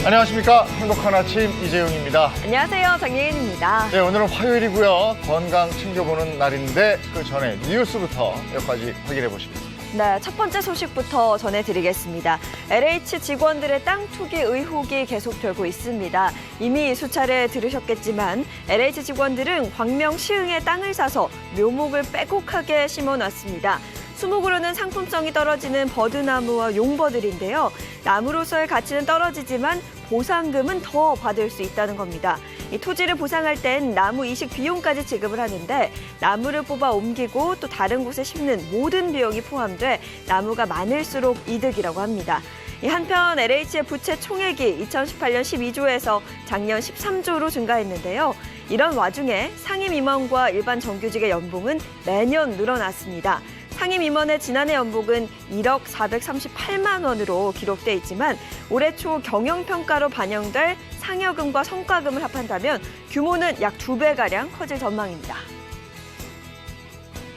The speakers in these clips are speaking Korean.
안녕하십니까. 행복한 아침 이재용입니다. 안녕하세요. 정예인입니다. 네, 오늘은 화요일이고요. 건강 챙겨보는 날인데 그 전에 뉴스부터 몇 가지 확인해 보시겠습니다. 네, 첫 번째 소식부터 전해드리겠습니다. LH 직원들의 땅 투기 의혹이 계속되고 있습니다. 이미 수차례 들으셨겠지만 LH 직원들은 광명 시흥에 땅을 사서 묘목을 빼곡하게 심어놨습니다. 수목으로는 상품성이 떨어지는 버드나무와 용버들인데요. 나무로서의 가치는 떨어지지만 보상금은 더 받을 수 있다는 겁니다. 이 토지를 보상할 땐 나무 이식 비용까지 지급을 하는데 나무를 뽑아 옮기고 또 다른 곳에 심는 모든 비용이 포함돼 나무가 많을수록 이득이라고 합니다. 한편 LH의 부채 총액이 2018년 12조에서 작년 13조로 증가했는데요. 이런 와중에 상임임원과 일반 정규직의 연봉은 매년 늘어났습니다. 상임임원의 지난해 연봉은 1억 438만 원으로 기록돼 있지만 올해 초 경영평가로 반영될 상여금과 성과금을 합한다면 규모는 약 2배가량 커질 전망입니다.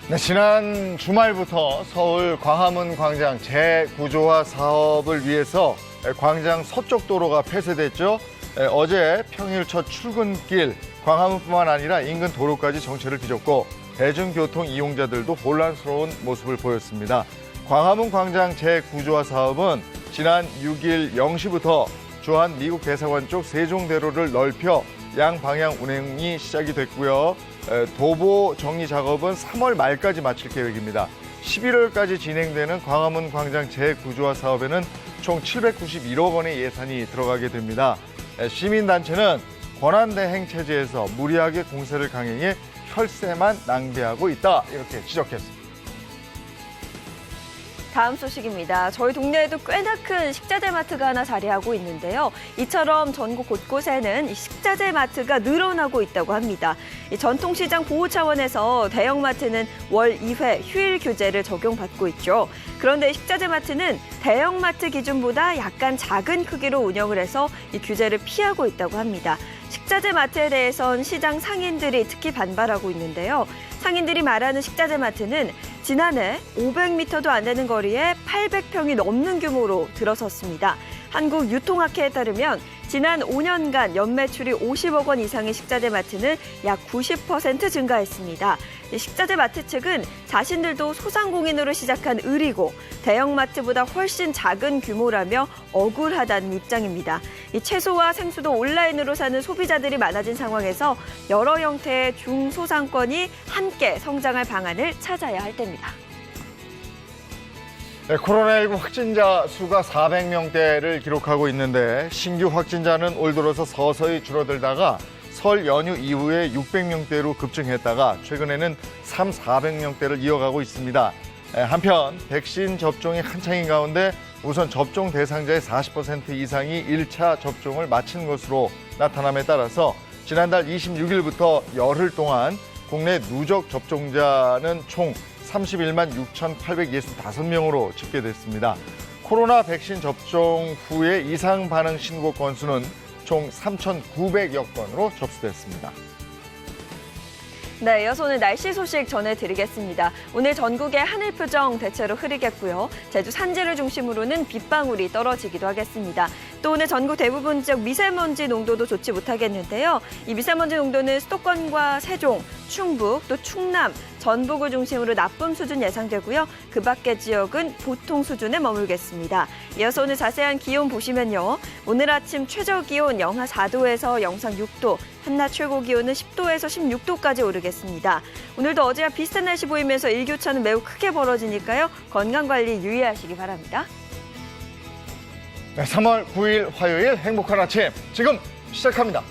네, 지난 주말부터 서울 광화문 광장 재구조화 사업을 위해서 광장 서쪽 도로가 폐쇄됐죠. 어제 평일 첫 출근길 광화문뿐만 아니라 인근 도로까지 정체를 뒤졌고 대중교통 이용자들도 혼란스러운 모습을 보였습니다. 광화문 광장 재구조화 사업은 지난 6일 0시부터 주한 미국 대사관 쪽 세종대로를 넓혀 양방향 운행이 시작이 됐고요. 도보 정리 작업은 3월 말까지 마칠 계획입니다. 11월까지 진행되는 광화문 광장 재구조화 사업에는 총 791억 원의 예산이 들어가게 됩니다. 시민단체는 권한대행 체제에서 무리하게 공세를 강행해 혈세만 낭비하고 있다, 이렇게 지적했습니다. 다음 소식입니다. 저희 동네에도 꽤나 큰 식자재 마트가 하나 자리하고 있는데요. 이처럼 전국 곳곳에는 이 식자재 마트가 늘어나고 있다고 합니다. 이 전통시장 보호 차원에서 대형마트는 월 2회 휴일 규제를 적용받고 있죠. 그런데 식자재 마트는 대형마트 기준보다 약간 작은 크기로 운영을 해서 이 규제를 피하고 있다고 합니다. 식자재 마트에 대해선 시장 상인들이 특히 반발하고 있는데요. 상인들이 말하는 식자재 마트는 지난해 500m도 안 되는 거리에 800평이 넘는 규모로 들어섰습니다. 한국유통학회에 따르면 지난 5년간 연매출이 50억 원 이상의 식자재 마트는 약 90% 증가했습니다. 식자재 마트 측은 자신들도 소상공인으로 시작한 을이고 대형마트보다 훨씬 작은 규모라며 억울하다는 입장입니다. 이 채소와 생수도 온라인으로 사는 소비자들이 많아진 상황에서 여러 형태의 중소상권이 함께 성장할 방안을 찾아야 할 때입니다. 네, 코로나19 확진자 수가 400명대를 기록하고 있는데 신규 확진자는 올 들어서 서서히 줄어들다가 설 연휴 이후에 600명대로 급증했다가 최근에는 400명대를 이어가고 있습니다. 한편 백신 접종이 한창인 가운데 우선 접종 대상자의 40% 이상이 1차 접종을 마친 것으로 나타남에 따라서 지난달 26일부터 열흘 동안 국내 누적 접종자는 총 31만 6,865명으로 집계됐습니다. 코로나 백신 접종 후에 이상 반응 신고 건수는 총 3,900여 건으로 접수됐습니다. 네, 이어서 오늘 날씨 소식 전해드리겠습니다. 오늘 전국의 하늘 표정 대체로 흐리겠고요. 제주 산지를 중심으로는 빗방울이 떨어지기도 하겠습니다. 또 오늘 전국 대부분 지역 미세먼지 농도도 좋지 못하겠는데요. 이 미세먼지 농도는 수도권과 세종, 충북, 또 충남, 전북을 중심으로 나쁨 수준 예상되고요. 그 밖의 지역은 보통 수준에 머물겠습니다. 이어서 오늘 자세한 기온 보시면요. 오늘 아침 최저 기온 영하 4도에서 영상 6도, 한낮 최고 기온은 10도에서 16도까지 오르겠습니다. 오늘도 어제와 비슷한 날씨 보이면서 일교차는 매우 크게 벌어지니까요. 건강관리 유의하시기 바랍니다. 네, 3월 9일 화요일 행복한 아침 지금 시작합니다.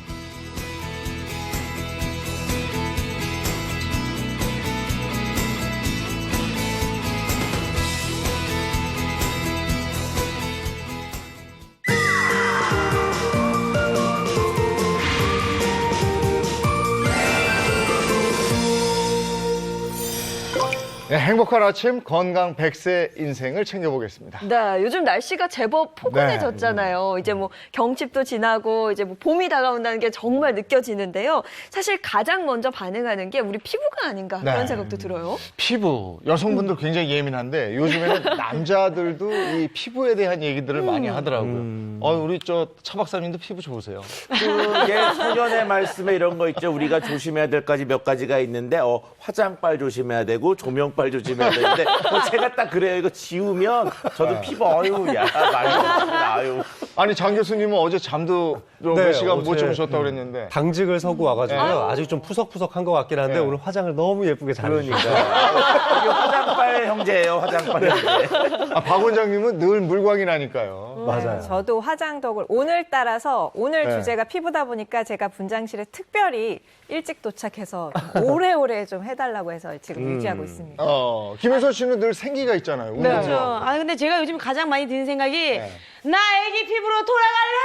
네, 행복한 아침 건강 100세 인생을 챙겨보겠습니다. 네, 요즘 날씨가 제법 포근해졌잖아요. 이제 뭐 경칩도 지나고 이제 뭐 봄이 다가온다는 게 정말 느껴지는데요. 사실 가장 먼저 반응하는 게 우리 피부가 아닌가 그런 생각도 들어요. 피부, 여성분들 굉장히 예민한데 요즘에는 남자들도 이 피부에 대한 얘기들을 많이 하더라고요. 우리 차 박사님도 피부 좋으세요? 그게 소년의 말씀에 이런 거 있죠. 우리가 조심해야 될 가지 몇 가지가 있는데 화장빨 조심해야 되고 조명빨 조심해야 되는데 제가 딱 그래요. 이거 지우면 저도 피부 야 말도 아니 장 교수님은 어제 잠도 몇 시간 못 주무셨다고 그랬는데 당직을 서고 와가지고요. 아직 좀 푸석푸석한 것 같긴 한데 오늘 화장을 너무 예쁘게 잘 해주니까. 이게 화장빨 형제예요. 화장빨 형제. 박 원장님은 늘 물광이 나니까요. 맞아요. 저도 화장 덕을 오늘따라서 오늘 네. 주제가 피부다 보니까 제가 분장실에 특별히 일찍 도착해서 오래오래 좀 해달라고 해서 지금 유지하고 있습니다. 김혜선 씨는 늘 생기가 있잖아요. 운동도 그렇죠. 하고. 아 근데 제가 요즘 가장 많이 드는 생각이 네. 나 애기 피부로 돌아갈래.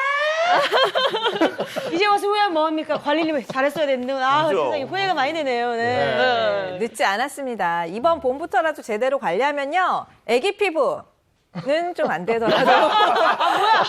이제 와서 후회하면 뭐합니까? 관리를 잘했어야 됐는데 그렇죠. 세상에 후회가 많이 되네요. 네. 늦지 않았습니다. 이번 봄부터라도 제대로 관리하면요. 애기 피부는 좀 안 되더라고요.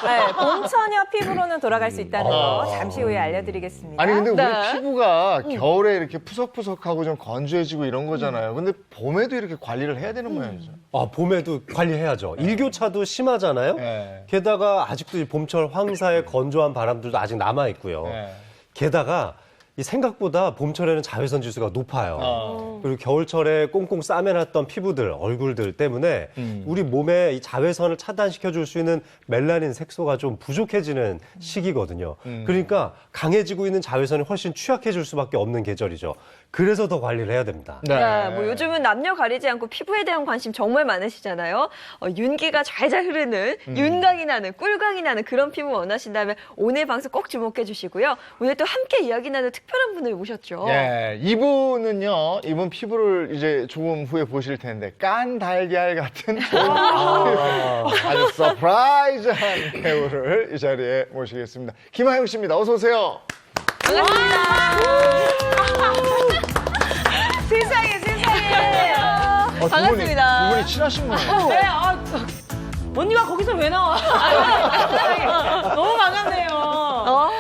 네, 봄처녀 피부로는 돌아갈 수 있다는 거 잠시 후에 알려드리겠습니다. 아니 근데 우리 네. 피부가 겨울에 이렇게 푸석푸석하고 좀 건조해지고 이런 거잖아요. 근데 봄에도 이렇게 관리를 해야 되는 모양이죠. 봄에도 관리해야죠. 일교차도 심하잖아요. 네. 게다가 아직도 이 봄철 황사의 건조한 바람들도 아직 남아있고요. 네. 게다가 이 생각보다 봄철에는 자외선 지수가 높아요. 그리고 겨울철에 꽁꽁 싸매놨던 피부들, 얼굴들 때문에 우리 몸에 이 자외선을 차단시켜줄 수 있는 멜라닌 색소가 좀 부족해지는 시기거든요. 그러니까 강해지고 있는 자외선이 훨씬 취약해질 수밖에 없는 계절이죠. 그래서 더 관리를 해야 됩니다. 네, 뭐 요즘은 남녀 가리지 않고 피부에 대한 관심 정말 많으시잖아요. 윤기가 잘잘 흐르는, 윤광이 나는, 꿀광이 나는 그런 피부 원하신다면 오늘 방송 꼭 주목해 주시고요. 오늘 또 함께 이야기 나눌 특별한 분을 모셨죠. 예, 이분은요, 이분 피부를 이제 조금 후에 보실 텐데, 깐 달걀 같은 아주 서프라이즈한 배우를 이 자리에 모시겠습니다. 김하영 씨입니다. 어서 오세요. 세상에. 반갑습니다. 두 분이 친하신 거예요? 네, 언니가 거기서 왜 나와? 너무 반갑네요.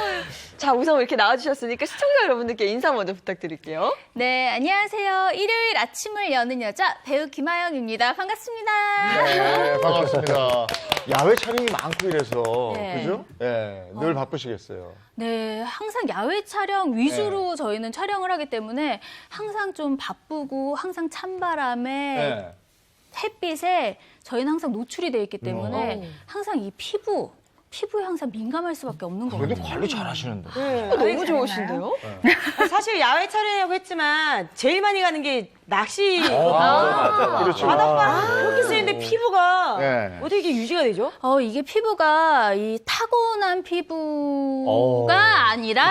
자, 우선 이렇게 나와주셨으니까 시청자 여러분들께 인사 먼저 부탁드릴게요. 네, 안녕하세요. 일요일 아침을 여는 여자 배우 김하영입니다. 반갑습니다. 네, 반갑습니다. 야외 촬영이 많고 이래서, 네. 그죠? 예, 늘 바쁘시겠어요. 네, 항상 야외 촬영 위주로 저희는 촬영을 하기 때문에 항상 좀 바쁘고 항상 찬바람에 네. 햇빛에 저희는 항상 노출이 돼 있기 때문에 항상 이 피부에 항상 민감할 수밖에 없는 그래도 거거든요. 관리 잘 하시는데. 너무 좋으신데요? 사실 야외 촬영이라고 했지만 제일 많이 가는 게 낚시. 맞아. 그렇죠. 바닷가 그렇게 쓰는데 피부가 네. 어떻게 이게 유지가 되죠? 이게 피부가 이 타고난 피부가 아니라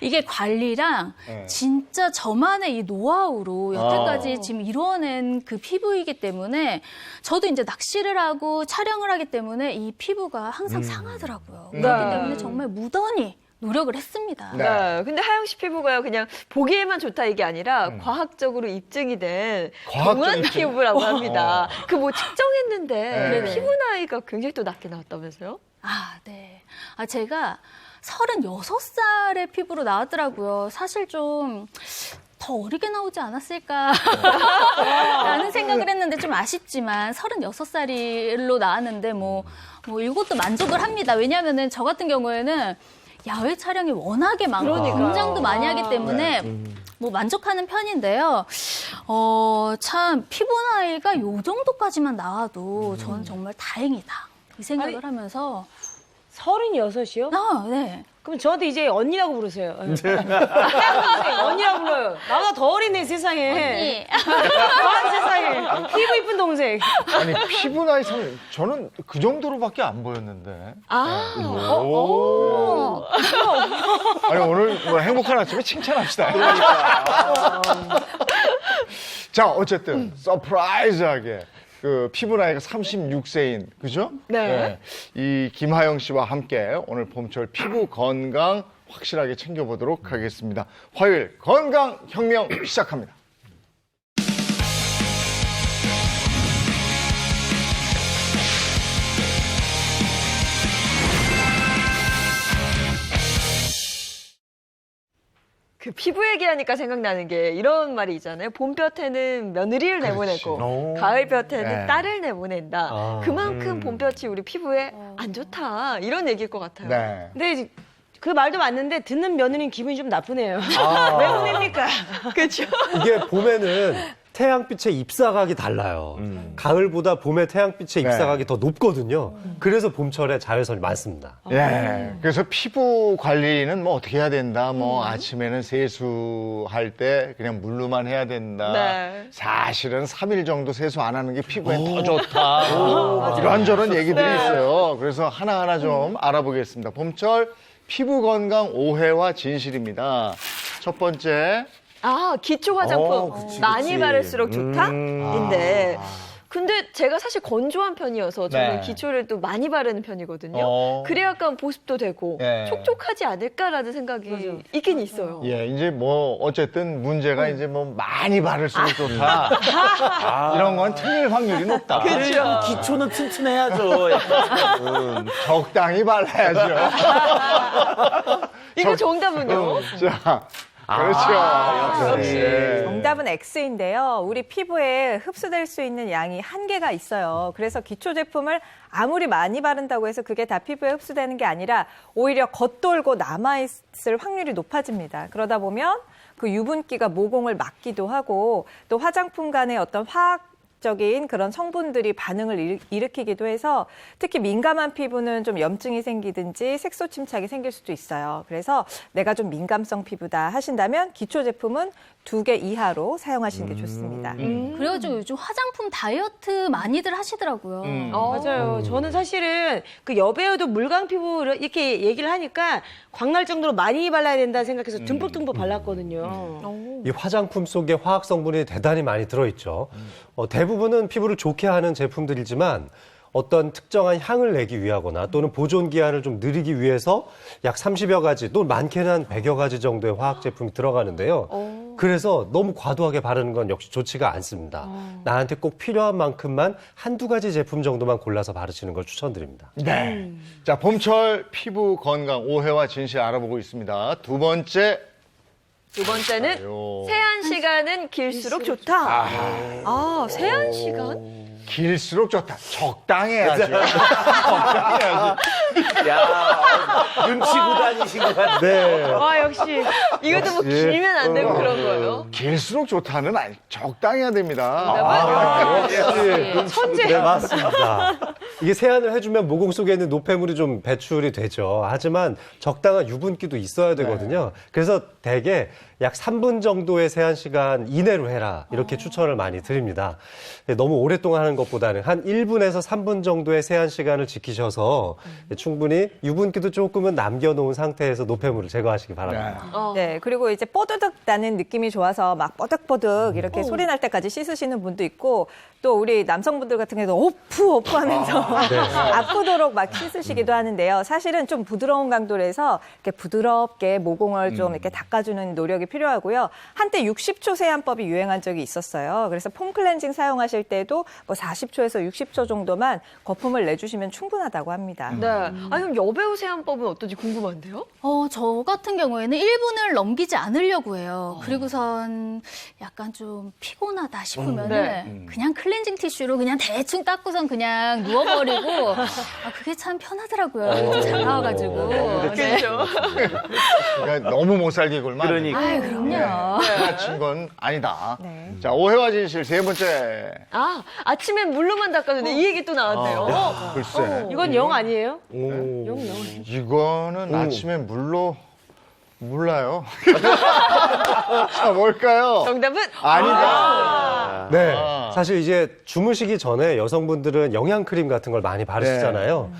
이게 관리랑 네. 진짜 저만의 이 노하우로 여태까지 지금 이루어낸 그 피부이기 때문에 저도 이제 낚시를 하고 촬영을 하기 때문에 이 피부가 항상 상하더라고요. 그렇기 때문에 정말 무던히 노력을 했습니다. 네. 네. 근데 하영 씨 피부가요, 그냥 보기에만 좋다 이게 아니라 과학적으로 입증이 된 과학적 동안 입증? 피부라고 합니다. 그 뭐 측정했는데 네. 피부 나이가 굉장히 또 낮게 나왔다면서요? 네. 제가 36살의 피부로 나왔더라고요. 사실 좀 더 어리게 나오지 않았을까 라는 생각을 했는데 좀 아쉽지만 36살로 나왔는데 뭐 이것도 만족을 합니다. 왜냐하면은 저 같은 경우에는 야외 촬영이 워낙에 많고 분장도 많이 하기 때문에 뭐 만족하는 편인데요. 참 피부 나이가 요 정도까지만 나와도 저는 정말 다행이다. 이 생각을 아니, 하면서 36이요? 네. 그럼 저한테 이제 언니라고 부르세요. 언니라고 불러요. 나보다 더 어리네 세상에. 아, 세상에. 피부 이쁜 동생. 아니, 피부 나이 저는 그 정도로밖에 안 보였는데. 아니, 오늘 뭐 행복한 아침에 칭찬합시다. 자, 어쨌든, 서프라이즈하게. 그 피부 나이가 36세인, 그죠? 네. 이 김하영 씨와 함께 오늘 봄철 피부 건강 확실하게 챙겨보도록 하겠습니다. 화요일 건강혁명 시작합니다. 그 피부 얘기하니까 생각나는 게 이런 말이 있잖아요. 봄볕에는 며느리를 내보내고 가을볕에는 네. 딸을 내보낸다. 아. 그만큼 봄볕이 우리 피부에 안 좋다. 이런 얘기일 것 같아요. 네. 근데 이제 그 말도 맞는데 듣는 며느리는 기분이 좀 나쁘네요. 아. 왜 보냅니까? 그렇죠. 이게 봄에는 태양빛의 입사각이 달라요. 가을보다 봄에 태양빛의 네. 입사각이 더 높거든요. 그래서 봄철에 자외선이 많습니다. 예. 그래서 피부 관리는 뭐 어떻게 해야 된다. 뭐 아침에는 세수할 때 그냥 물로만 해야 된다. 네. 사실은 3일 정도 세수 안 하는 게 피부에 더 좋다. 이런저런 얘기들이 있어요. 그래서 하나하나 좀 알아보겠습니다. 봄철 피부 건강 오해와 진실입니다. 첫 번째. 아, 기초 화장품 그치, 많이 그치. 바를수록 좋다? 인데 근데 제가 사실 건조한 편이어서 저는 네. 기초를 또 많이 바르는 편이거든요. 어. 그래야 약간 보습도 되고 예. 촉촉하지 않을까라는 생각이 있긴 있어요. 예, 이제 뭐 어쨌든 문제가 이제 뭐 많이 바를수록 좋다. 이런 건 틀릴 확률이 높다. 그렇죠. 기초는 튼튼해야죠. 약간. 적당히 발라야죠. 이거 정답은요? 자, 그렇죠. 역시. 정답은 X인데요. 우리 피부에 흡수될 수 있는 양이 한계가 있어요. 그래서 기초 제품을 아무리 많이 바른다고 해서 그게 다 피부에 흡수되는 게 아니라 오히려 겉돌고 남아있을 확률이 높아집니다. 그러다 보면 그 유분기가 모공을 막기도 하고 또 화장품 간의 어떤 화학적인 그런 성분들이 반응을 일으키기도 해서 특히 민감한 피부는 좀 염증이 생기든지 색소 침착이 생길 수도 있어요. 그래서 내가 좀 민감성 피부다 하신다면 기초 제품은 2개 이하로 사용하시는 게 좋습니다. 그래가지고 요즘 화장품 다이어트 많이들 하시더라고요. 맞아요. 저는 사실은 그 여배우도 물광 피부 이렇게 얘기를 하니까 광날 정도로 많이 발라야 된다 생각해서 듬뿍듬뿍 발랐거든요. 이 화장품 속에 화학 성분이 대단히 많이 들어있죠. 대부분은 피부를 좋게 하는 제품들이지만 어떤 특정한 향을 내기 위하거나 또는 보존 기한을 좀 느리기 위해서 약 30여 가지 또 많게는 한 100여 가지 정도의 화학 제품이 들어가는데요. 그래서 너무 과도하게 바르는 건 역시 좋지가 않습니다. 나한테 꼭 필요한 만큼만 한두 가지 제품 정도만 골라서 바르시는 걸 추천드립니다. 네. 자, 봄철 피부 건강 오해와 진실 알아보고 있습니다. 두 번째는 세안 시간은 길수록 좋다. 세안 시간? 길수록 좋다. 적당해야죠. 적당해야지. 야, 눈치고 다니신 것 같아. 네. 아, 역시. 이것도 뭐 길면 안 되고 그런 거예요. 길수록 좋다는 아니, 적당해야 됩니다. 네, 맞습니다. 이게 세안을 해주면 모공 속에 있는 노폐물이 좀 배출이 되죠. 하지만 적당한 유분기도 있어야 되거든요. 그래서 대개 약 3분 정도의 세안 시간 이내로 해라. 이렇게 추천을 많이 드립니다. 너무 오랫동안 하는 것보다는 한 1분에서 3분 정도의 세안 시간을 지키셔서 충분히 유분기도 조금은 남겨놓은 상태에서 노폐물을 제거하시기 바랍니다. 네, 그리고 이제 뽀드득 나는 느낌이 좋아서 막 뽀득뽀득 이렇게 소리 날 때까지 씻으시는 분도 있고 또 우리 남성분들 같은 경우도 오프 하면서 아프도록 막 씻으시기도 하는데요. 사실은 좀 부드러운 강도로 해서 이렇게 부드럽게 모공을 좀 이렇게 닦아주는 노력이 필요하고요. 한때 60초 세안법이 유행한 적이 있었어요. 그래서 폼 클렌징 사용하실 때도 뭐 40초에서 60초 정도만 거품을 내주시면 충분하다고 합니다. 네. 그럼 여배우 세안법은 어떤지 궁금한데요? 저 같은 경우에는 1분을 넘기지 않으려고 해요. 그리고선 약간 좀 피곤하다 싶으면은 네. 그냥 클렌징 티슈로 그냥 대충 닦고선 그냥 누워버리고 그게 참 편하더라고요. 잘 나와가지고. 그렇죠. 그러니까 너무 못 살게 굴면 안 그러니까. 아유, 그럼요. 지나친 건 아니다. 네. 자, 오해와 진실 세 번째. 아침엔 물로만 닦았는데 이 얘기 또 나왔네요. 글쎄. 이건 영 아니에요? 이거는 아침에 물로 몰라요. 자, 뭘까요? 정답은 아니다. 네. 사실 이제 주무시기 전에 여성분들은 영양크림 같은 걸 많이 바르시잖아요.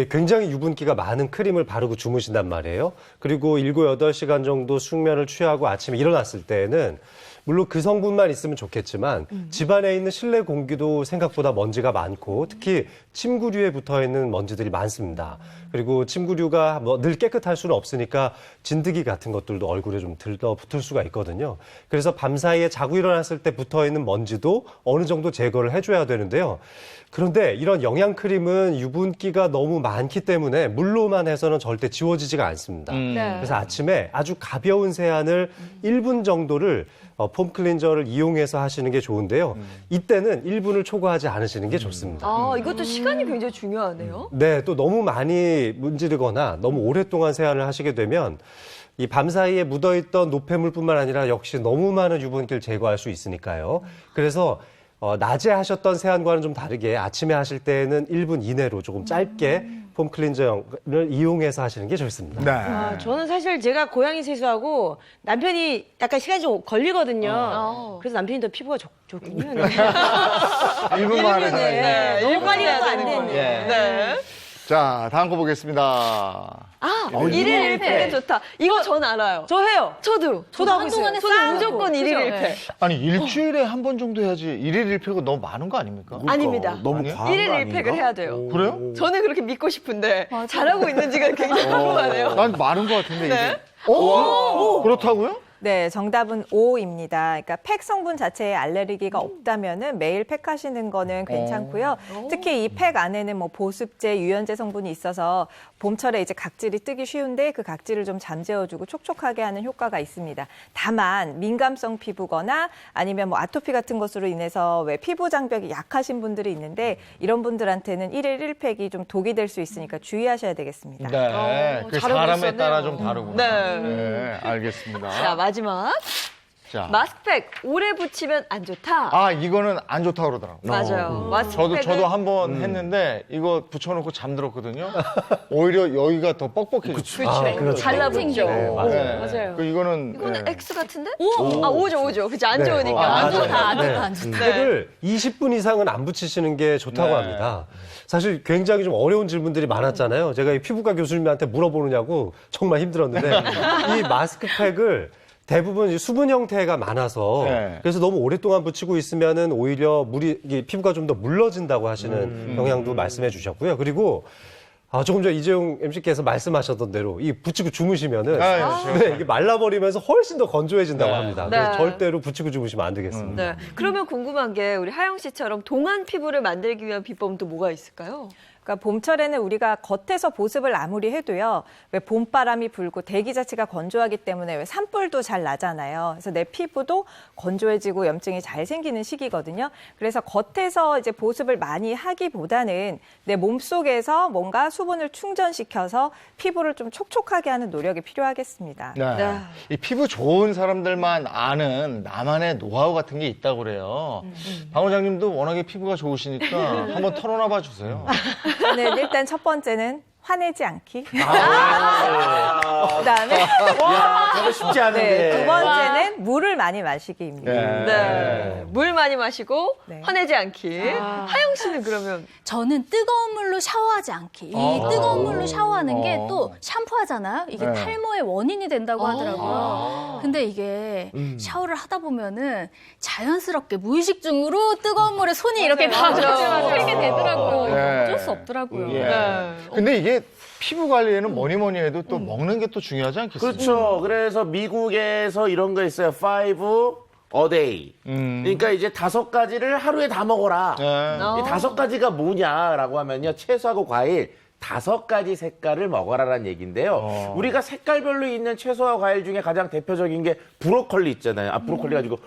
굉장히 유분기가 많은 크림을 바르고 주무신단 말이에요. 그리고 7, 8시간 정도 숙면을 취하고 아침에 일어났을 때에는 물론 그 성분만 있으면 좋겠지만 집안에 있는 실내 공기도 생각보다 먼지가 많고 특히 침구류에 붙어 있는 먼지들이 많습니다. 그리고 침구류가 뭐 늘 깨끗할 수는 없으니까 진드기 같은 것들도 얼굴에 좀 들러붙을 수가 있거든요. 그래서 밤사이에 자고 일어났을 때 붙어 있는 먼지 먼지도 어느 정도 제거를 해줘야 되는데요. 그런데 이런 영양 크림은 유분기가 너무 많기 때문에 물로만 해서는 절대 지워지지가 않습니다. 그래서 아침에 아주 가벼운 세안을 1분 정도를 폼 클렌저를 이용해서 하시는 게 좋은데요. 이때는 1분을 초과하지 않으시는 게 좋습니다. 아, 이것도 시간이 굉장히 중요하네요. 네, 또 너무 많이 문지르거나 너무 오랫동안 세안을 하시게 되면 이 밤 사이에 묻어있던 노폐물뿐만 아니라 역시 너무 많은 유분기를 제거할 수 있으니까요. 그래서 낮에 하셨던 세안과는 좀 다르게 아침에 하실 때는 1분 이내로 조금 짧게 폼 클렌저를 이용해서 하시는 게 좋습니다. 네. 아, 저는 사실 제가 고양이 세수하고 남편이 약간 시간이 좀 걸리거든요. 그래서 남편이 더 피부가 좋군요. 네. 1분만 하는 사이. 네, 너무 빨리 가도 안 되네. 네. 자, 다음 거 보겠습니다. 아, 1일 1팩은 좋다. 이거 전 알아요. 저 해요. 저도 하고 있어요. 한동안에 저도 쌓아놓고. 무조건 1일 그죠? 1팩. 네. 아니, 일주일에 한 번 정도 해야지 1일 1팩은 너무 많은 거 아닙니까? 아닙니다. 너무 아니에요? 과한 거 1일 아닌가? 1팩을 해야 돼요. 그래요? 저는 그렇게 믿고 싶은데 잘하고 있는지가 굉장히 궁금하네요. 난 많은 것 같은데, 이게. 그렇다고요? 네, 정답은 O입니다. 그러니까 팩 성분 자체에 알레르기가 없다면은 매일 팩하시는 거는 괜찮고요. 특히 이 팩 안에는 뭐 보습제, 유연제 성분이 있어서 봄철에 이제 각질이 뜨기 쉬운데 그 각질을 좀 잠재워주고 촉촉하게 하는 효과가 있습니다. 다만 민감성 피부거나 아니면 뭐 아토피 같은 것으로 인해서 왜 피부 장벽이 약하신 분들이 있는데 이런 분들한테는 1일 1팩이 좀 독이 될 수 있으니까 주의하셔야 되겠습니다. 네. 그 잘하고 사람에 있었네요. 따라 좀 다르구나. 네. 알겠습니다. 자, 마지막. 자. 마스크팩 오래 붙이면 안 좋다. 아, 이거는 안 좋다고 그러더라고요. 맞아요. 마스크팩은 저도 한 번 했는데 이거 붙여놓고 잠들었거든요. 오히려 여기가 더 뻑뻑해졌어요. 아, 그렇죠. 잘라붙죠. 네, 맞아요. 네. 맞아요. 그 이거는 이거는 네. X 같은데? 아, 오죠. 그치, 안 네. 좋으니까. 아, 안 맞아요. 좋다, 안 네. 좋다, 안 좋다. 팩을 20분 이상은 안 붙이시는 게 좋다고 네. 합니다. 사실 굉장히 좀 어려운 질문들이 많았잖아요. 제가 이 피부과 교수님한테 물어보느냐고 정말 힘들었는데 이 마스크팩을 대부분 이 수분 형태가 많아서 네. 그래서 너무 오랫동안 붙이고 있으면은 오히려 물이 이게 피부가 좀 더 물러진다고 하시는 영향도 말씀해 주셨고요. 그리고 조금 전 이재용 MC께서 말씀하셨던 대로 이 붙이고 주무시면은 네, 이게 말라버리면서 훨씬 더 건조해진다고 네. 합니다. 네. 그래서 절대로 붙이고 주무시면 안 되겠습니다. 네. 그러면 궁금한 게 우리 하영 씨처럼 동안 피부를 만들기 위한 비법은 또 뭐가 있을까요? 그러니까 봄철에는 우리가 겉에서 보습을 아무리 해도요, 왜 봄바람이 불고 대기 자체가 건조하기 때문에 왜 산불도 잘 나잖아요. 그래서 내 피부도 건조해지고 염증이 잘 생기는 시기거든요. 그래서 겉에서 이제 보습을 많이 하기보다는 내 몸속에서 뭔가 수분을 충전시켜서 피부를 좀 촉촉하게 하는 노력이 필요하겠습니다. 네. 네. 이 피부 좋은 사람들만 아는 나만의 노하우 같은 게 있다고 그래요. 박 원장님도 워낙에 피부가 좋으시니까 한번 털어놔 봐 주세요. 저는 일단 첫 번째는 화내지 않기. 그다음에 야, 저거 쉽지 않은데. 네, 두 번째는 물을 많이 마시기입니다. 네. 물 많이 마시고 네. 화내지 않기. 하영 씨는 그러면 저는 뜨거운 물로 샤워하지 않기. 이 뜨거운 물로 샤워하는 게 또 샴푸하잖아요. 이게 네. 탈모의 원인이 된다고 하더라고요. 근데 이게 샤워를 하다 보면은 자연스럽게 무의식 중으로 뜨거운 물에 손이 이렇게 가게 되더라고요. 네. 어쩔 수 없더라고요. 예. 네. 근데 이게 피부 관리에는 뭐니 해도 또 먹는 게 또 중요하지 않겠습니까? 그렇죠. 그래서 미국에서 이런 거 있어요. 5 a day. 그러니까 이제 5가지를 하루에 다 먹어라. 네. 이 5가지가 뭐냐라고 하면요. 채소하고 과일 5가지 색깔을 먹어라라는 얘기인데요. 우리가 색깔별로 있는 채소와 과일 중에 가장 대표적인 게 브로콜리 있잖아요. 브로콜리 가지고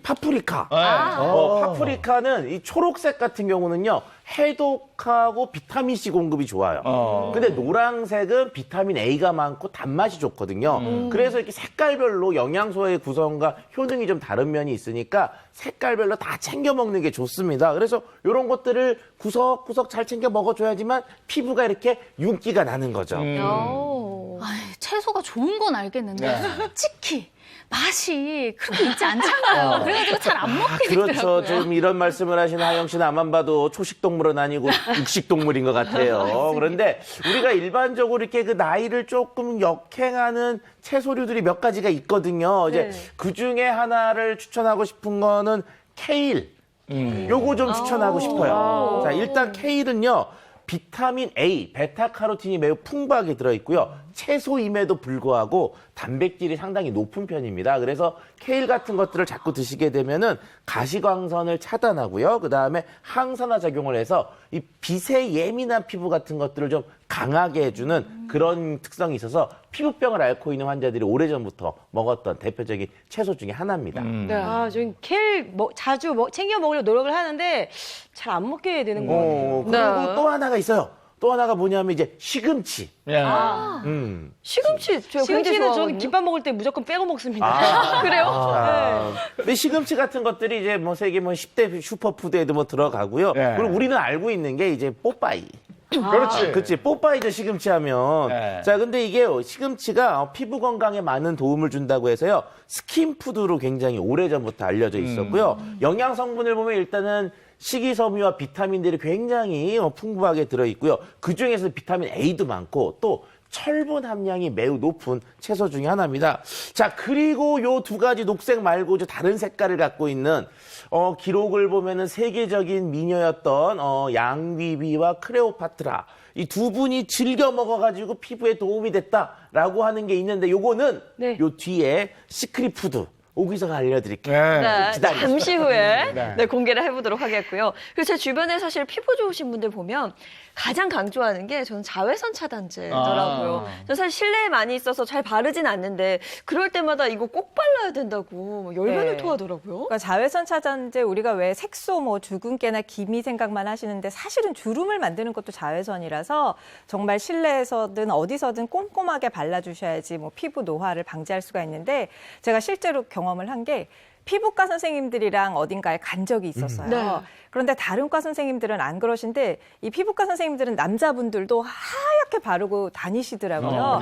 파프리카. 파프리카는 이 초록색 같은 경우는요. 해독하고 비타민C 공급이 좋아요. 근데 노란색은 비타민 A가 많고 단맛이 좋거든요. 그래서 이렇게 색깔별로 영양소의 구성과 효능이 좀 다른 면이 있으니까 색깔별로 다 챙겨 먹는 게 좋습니다. 그래서 이런 것들을 구석구석 잘 챙겨 먹어줘야지만 피부가 이렇게 윤기가 나는 거죠. 채소가 좋은 건 알겠는데 솔직히 맛이 그렇게 있지 않잖아요. 그래가지고 잘 안 먹게 되더라고요. 그렇죠. 지금 이런 말씀을 하시는 하영 씨 나만 봐도 초식 동물은 아니고 육식 동물인 것 같아요. 그런데 우리가 일반적으로 이렇게 그 나이를 조금 역행하는 채소류들이 몇 가지가 있거든요. 이제 그 중에 하나를 추천하고 싶은 거는 케일. 요거 좀 추천하고 싶어요. 자, 일단 케일은요. 비타민 A, 베타카로틴이 매우 풍부하게 들어있고요. 채소임에도 불구하고 단백질이 상당히 높은 편입니다. 그래서 케일 같은 것들을 자꾸 드시게 되면은 가시광선을 차단하고요. 그 다음에 항산화 작용을 해서 이 빛에 예민한 피부 같은 것들을 좀 강하게 해주는 그런 특성이 있어서 피부병을 앓고 있는 환자들이 오래전부터 먹었던 대표적인 채소 중에 하나입니다. 네. 아, 저는 케일 자주 챙겨 먹으려고 노력을 하는데 잘 안 먹게 되는 거 같아요. 그리고 네. 또 하나가 있어요. 또 하나가 뭐냐면 이제 시금치. 예. 시금치 제가 굉장히 시금치는 저는 좋아하거든요. 김밥 먹을 때 무조건 빼고 먹습니다. 그래요? 근데 시금치 같은 것들이 이제 뭐 세계 뭐 10대 슈퍼푸드에도 뭐 들어가고요. 네. 그리고 우리는 알고 있는 게 이제 뽀빠이. 그렇지. 그치, 뽀빠이죠, 시금치 하면. 네. 자, 근데 이게 시금치가 피부 건강에 많은 도움을 준다고 해서요, 스킨푸드로 굉장히 오래전부터 알려져 있었고요. 영양 성분을 보면 일단은 식이섬유와 비타민들이 굉장히 풍부하게 들어있고요. 그 중에서 비타민 A도 많고, 또 철분 함량이 매우 높은 채소 중에 하나입니다. 자, 그리고 요 두 가지 녹색 말고 저 다른 색깔을 갖고 있는 기록을 보면은 세계적인 미녀였던 양귀비와 클레오파트라 이 두 분이 즐겨 먹어가지고 피부에 도움이 됐다라고 하는 게 있는데 요거는 네. 요 뒤에 시크릿 푸드 오기서가 알려드릴게요. 네, 기다리세요. 잠시 후에 네. 공개를 해보도록 하겠고요. 그리고 제 주변에 사실 피부 좋으신 분들 보면 가장 강조하는 게 저는 자외선 차단제더라고요. 저는 사실 실내에 많이 있어서 잘 바르진 않는데 그럴 때마다 이거 꼭 발라야 된다고 막 열변을 네. 토하더라고요. 그러니까 자외선 차단제 우리가 왜 색소, 뭐 주근깨나 기미 생각만 하시는데 사실은 주름을 만드는 것도 자외선이라서 정말 실내에서든 어디서든 꼼꼼하게 발라주셔야지 뭐 피부 노화를 방지할 수가 있는데 제가 실제로 경험을 한 게 피부과 선생님들이랑 어딘가에 간 적이 있었어요. 네. 그런데 다른 과 선생님들은 안 그러신데 이 피부과 선생님들은 남자분들도 하얗게 바르고 다니시더라고요.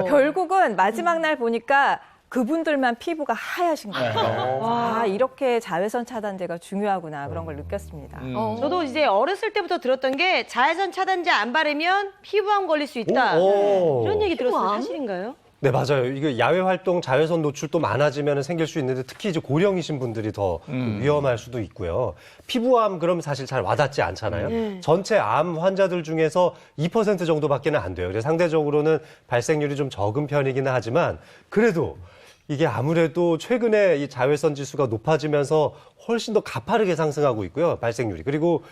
결국은 마지막 날 보니까 그분들만 피부가 하얗신 거예요. 아, 이렇게 자외선 차단제가 중요하구나 그런 걸 느꼈습니다. 저도 이제 어렸을 때부터 들었던 게 자외선 차단제 안 바르면 피부암 걸릴 수 있다. 오. 이런 얘기 들었어요. 피부암? 사실인가요? 네, 맞아요. 이게 야외 활동 자외선 노출도 많아지면 생길 수 있는데 특히 이제 고령이신 분들이 더 위험할 수도 있고요. 피부암 그러면 사실 잘 와닿지 않잖아요. 전체 암 환자들 중에서 2% 정도밖에는 안 돼요. 그래서 상대적으로는 발생률이 좀 적은 편이기는 하지만 그래도 이게 아무래도 최근에 이 자외선 지수가 높아지면서 훨씬 더 가파르게 상승하고 있고요. 발생률이. 그리고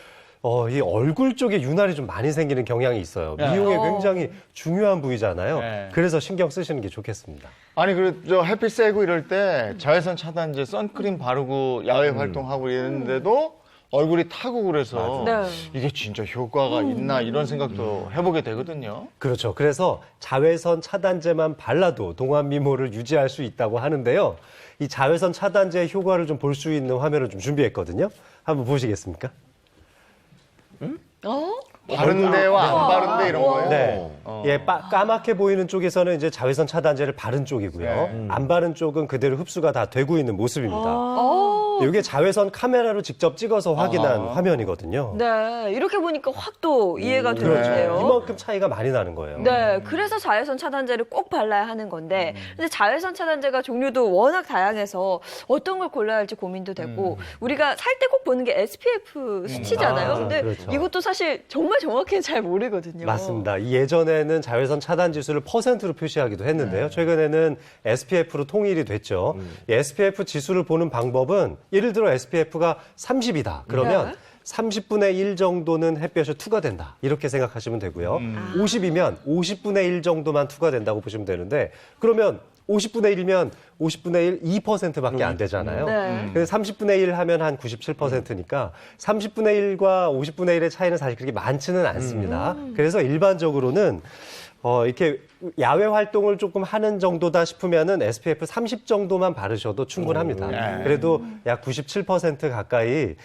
이 얼굴 쪽에 유난히 좀 많이 생기는 경향이 있어요. 미용에 굉장히 중요한 부위잖아요. 네. 그래서 신경 쓰시는 게 좋겠습니다. 아니 저 햇빛 쐬고 이럴 때 자외선 차단제 선크림 바르고 야외 활동하고 이랬는데도 얼굴이 타고 그래서 네. 이게 진짜 효과가 있나 이런 생각도 해보게 되거든요. 그렇죠. 그래서 자외선 차단제만 발라도 동안 미모를 유지할 수 있다고 하는데요. 이 자외선 차단제의 효과를 좀 볼 수 있는 화면을 좀 준비했거든요. 한번 보시겠습니까? 바른 데와 안 바른 데 이런 거예요? 네. 예, 까맣게 보이는 쪽에서는 이제 자외선 차단제를 바른 쪽이고요. 안 바른 쪽은 그대로 흡수가 다 되고 있는 모습입니다. 이게 자외선 카메라로 직접 찍어서 확인한 화면이거든요. 네, 이렇게 보니까 확 또 이해가 그렇죠. 되는데요. 이만큼 차이가 많이 나는 거예요. 네, 그래서 자외선 차단제를 꼭 발라야 하는 건데, 근데 자외선 차단제가 종류도 워낙 다양해서 어떤 걸 골라야 할지 고민도 되고, 우리가 살 때 꼭 보는 게 SPF 수치잖아요. 근데 그렇죠. 이것도 사실 정말 정확히는 잘 모르거든요. 맞습니다. 이 예전에는 자외선 차단 지수를 %로 표시하기도 했는데요. 최근에는 SPF로 통일이 됐죠. 이 SPF 지수를 보는 방법은 예를 들어 SPF가 30이다. 그러면 30분의 1 정도는 햇볕에 투과된다. 이렇게 생각하시면 되고요. 50이면 50분의 1 정도만 투과된다고 보시면 되는데 그러면 50분의 1이면 50분의 1, 2%밖에 안 되잖아요. 네. 그래서 30분의 1 하면 한 97%니까 30분의 1과 50분의 1의 차이는 사실 그렇게 많지는 않습니다. 그래서 일반적으로는 이렇게 야외 활동을 조금 하는 정도다 싶으면은 SPF 30 정도만 바르셔도 충분합니다. 그래도 약 97% 가까이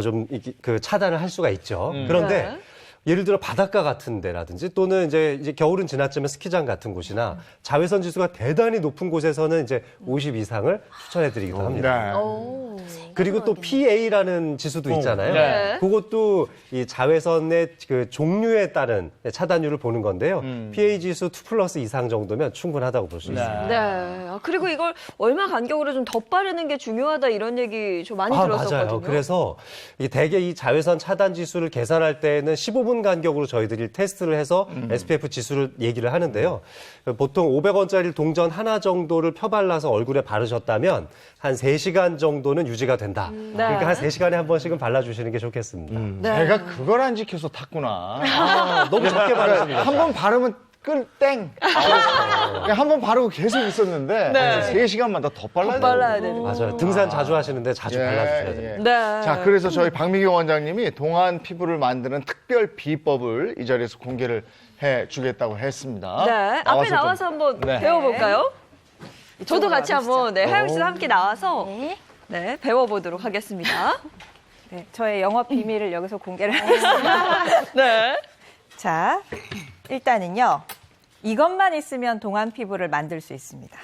좀 그 차단을 할 수가 있죠. 그런데 네. 예를 들어 바닷가 같은 데라든지 또는 이제 겨울은 지났지만 스키장 같은 곳이나 자외선 지수가 대단히 높은 곳에서는 이제 50 이상을 추천해 드리기도 합니다. 그리고 또 PA라는 지수도 있잖아요. 네. 그것도 이 자외선의 그 종류에 따른 차단율을 보는 건데요. PA 지수 2+ 이상 정도면 충분하다고 볼 수 있습니다. 네. 아, 그리고 이걸 얼마 간격으로 좀 덧바르는 게 중요하다 이런 얘기 좀 많이 들었었거든요. 맞아요. 그래서 대개 이 자외선 차단 지수를 계산할 때는 15분 짧은 간격으로 저희들이 테스트를 해서 SPF 지수를 얘기를 하는데요. 보통 500원짜리 동전 하나 정도를 펴발라서 얼굴에 바르셨다면 한 3시간 정도는 유지가 된다. 그러니까 한 3시간에 한 번씩은 발라주시는 게 좋겠습니다. 내가 그걸 안 지켜서 탔구나. 너무 적게 바르시는 거죠. 한 번 바르면 땡. 한 번 바르고 계속 있었는데 3시간마다 더 발라야 돼요. 맞아요. 등산 자주 하시는데 자주 발라주셔야 돼요. 네. 자, 그래서 저희 박미경 원장님이 동안 피부를 만드는 특별 비법을 이 자리에서 공개를 해주겠다고 했습니다. 네, 앞에 나와서 한번 네. 배워볼까요? 저도 같이 한번 하영 씨도 함께 나와서 네. 배워보도록 하겠습니다. 네, 저의 영업 비밀을 여기서 공개를 하겠습니다. 네. 자, 일단은요. 이것만 있으면 동안 피부를 만들 수 있습니다.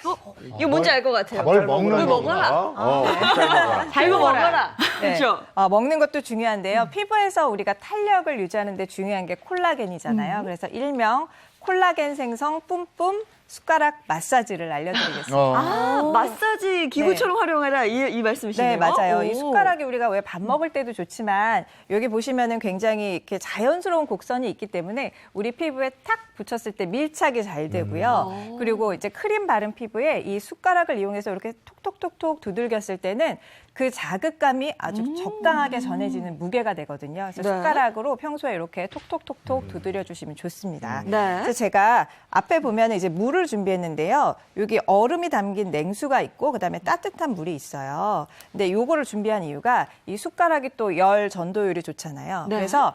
이거 뭔지 알 것 같아요. 밥을 먹는 물 거. 먹어라. 잘 먹어라. 네. 그렇죠. 먹는 것도 중요한데요. 피부에서 우리가 탄력을 유지하는 데 중요한 게 콜라겐이잖아요. 그래서 일명 콜라겐 생성 뿜뿜 숟가락 마사지를 알려드리겠습니다. 마사지 기구처럼 활용하라 이 말씀이시네요. 네, 맞아요. 오. 이 숟가락이 우리가 왜 밥 먹을 때도 좋지만 여기 보시면은 굉장히 이렇게 자연스러운 곡선이 있기 때문에 우리 피부에 탁 붙였을 때 밀착이 잘 되고요. 그리고 이제 크림 바른 피부에 이 숟가락을 이용해서 이렇게 톡톡톡톡 두들겼을 때는 그 자극감이 아주 적당하게 전해지는 무게가 되거든요. 그래서 네. 숟가락으로 평소에 이렇게 톡톡톡톡 두드려 주시면 좋습니다. 네. 그래서 제가 앞에 보면 이제 물을 준비했는데요. 여기 얼음이 담긴 냉수가 있고 그다음에 따뜻한 물이 있어요. 근데 요거를 준비한 이유가 이 숟가락이 또 열 전도율이 좋잖아요. 네. 그래서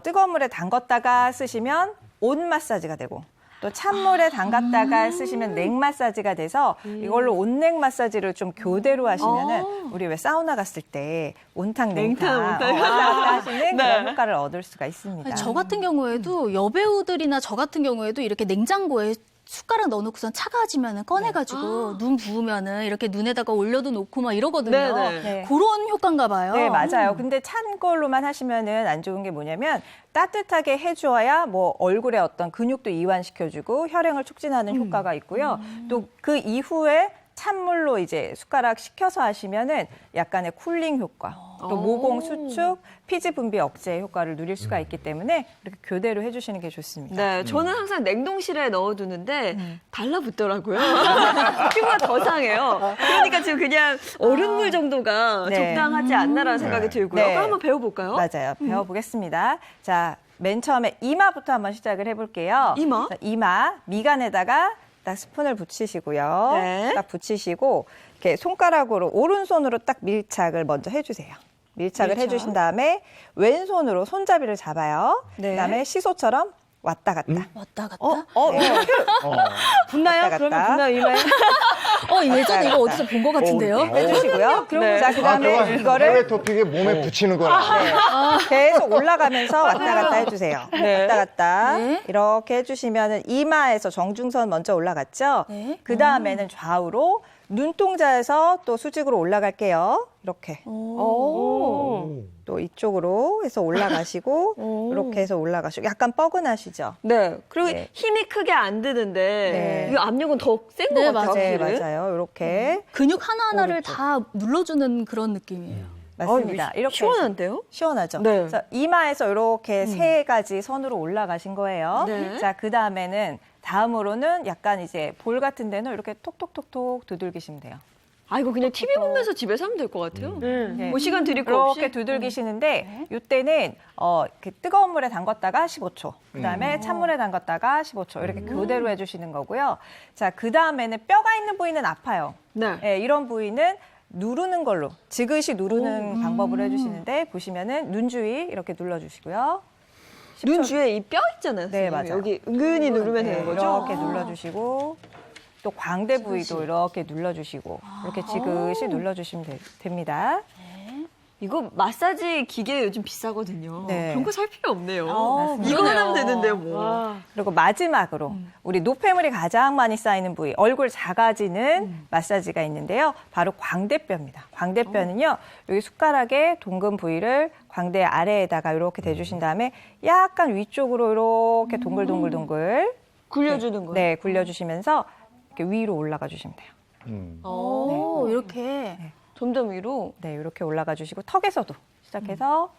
뜨거운 물에 담갔다가 쓰시면 온 마사지가 되고 또 찬물에 담갔다가 쓰시면 냉 마사지가 돼서 이걸로 온냉 마사지를 좀 교대로 하시면은 우리 왜 사우나 갔을 때 온탕 냉탕 왔다 갔다 하시는 그런 효과를 얻을 수가 있습니다. 아니, 저 같은 경우에도 여배우들이나 저 같은 경우에도 이렇게 냉장고에 숟가락 넣어놓고선 차가워지면은 꺼내가지고 눈 부으면은 이렇게 눈에다가 올려도 놓고 막 이러거든요. 네네. 네. 그런 효과인가 봐요. 네, 맞아요. 근데 찬 걸로만 하시면은 안 좋은 게 뭐냐면 따뜻하게 해줘야 뭐 얼굴에 어떤 근육도 이완시켜주고 혈행을 촉진하는 효과가 있고요. 또 그 이후에 찬물로 이제 숟가락 식혀서 하시면은 약간의 쿨링 효과, 또 모공 수축, 피지 분비 억제 효과를 누릴 수가 있기 때문에 이렇게 교대로 해주시는 게 좋습니다. 네, 저는 항상 냉동실에 넣어두는데 달라붙더라고요. 피부가 더 상해요. 그러니까 지금 그냥 얼음물 정도가 네. 적당하지 않나라는 생각이 들고요. 네. 그럼 한번 배워볼까요? 맞아요. 배워보겠습니다. 자, 맨 처음에 이마부터 한번 시작을 해볼게요. 이마? 자, 이마, 미간에다가 딱 스푼을 붙이시고요. 네. 딱 붙이시고 이렇게 손가락으로 오른손으로 딱 밀착을 먼저 해주세요. 밀착을 밀착. 해주신 다음에 왼손으로 손잡이를 잡아요. 네. 그다음에 시소처럼 왔다 갔다. 왔다 갔다. 붙나요? 왔다 그러면 갔다. 붙나요, 이마에? 예전에 이거 어디서 본 것 같은데요? 해주시고요. 자, 그다음에 그건 이거를 해외 토픽에 몸에 붙이는 거라. 계속 올라가면서 왔다 갔다 해주세요. 네. 왔다 갔다 네. 이렇게 해주시면 이마에서 정중선 먼저 올라갔죠. 네. 그 다음에는 좌우로 눈동자에서 또 수직으로 올라갈게요. 이렇게. 또 이쪽으로 해서 올라가시고 이렇게 해서 올라가시고 약간 뻐근하시죠? 네. 그리고 네. 힘이 크게 안 드는데 네. 이 압력은 더 센 것 네, 같아요. 네, 확실히. 맞아요. 이렇게 근육 하나하나를 다 눌러주는 그런 느낌이에요. 맞습니다. 이렇게 시원한데요? 시원하죠? 네. 그래서 이마에서 이렇게 세 가지 선으로 올라가신 거예요. 네. 자, 그 다음으로는 약간 이제 볼 같은 데는 이렇게 톡톡톡톡 두들기시면 돼요. 아, 이거 그냥 TV 보면서 집에서 하면 될 것 같아요. 네. 뭐 시간 들일 거 이렇게 없이. 두들기시는데 이때는 이렇게 뜨거운 물에 담갔다가 15초, 그다음에 찬물에 담갔다가 15초 이렇게 교대로 해주시는 거고요. 자, 그 다음에는 뼈가 있는 부위는 아파요. 네. 네, 이런 부위는 누르는 걸로 지그시 누르는 방법으로 해주시는데 보시면은 눈 주위 이렇게 눌러주시고요. 눈 주위에 이 뼈 있잖아요. 네, 선생님. 맞아요. 여기 은근히 누르면 되는 거죠? 이렇게 눌러주시고 또 광대 부위도 이렇게 눌러주시고 이렇게 지그시 눌러주시면 됩니다. 이거 마사지 기계 요즘 비싸거든요. 네. 그런 거 살 필요 없네요. 맞습니다. 이거 하면 되는데요, 뭐. 그리고 마지막으로 우리 노폐물이 가장 많이 쌓이는 부위, 얼굴 작아지는 마사지가 있는데요. 바로 광대뼈입니다. 광대뼈는요, 여기 숟가락의 동근 부위를 광대 아래에다가 이렇게 대주신 다음에 약간 위쪽으로 이렇게 동글동글동글 굴려주는 거예요. 네, 굴려주시면서 이렇게 위로 올라가 주시면 돼요. 이렇게. 점점 위로. 네, 이렇게 올라가 주시고 턱에서도 시작해서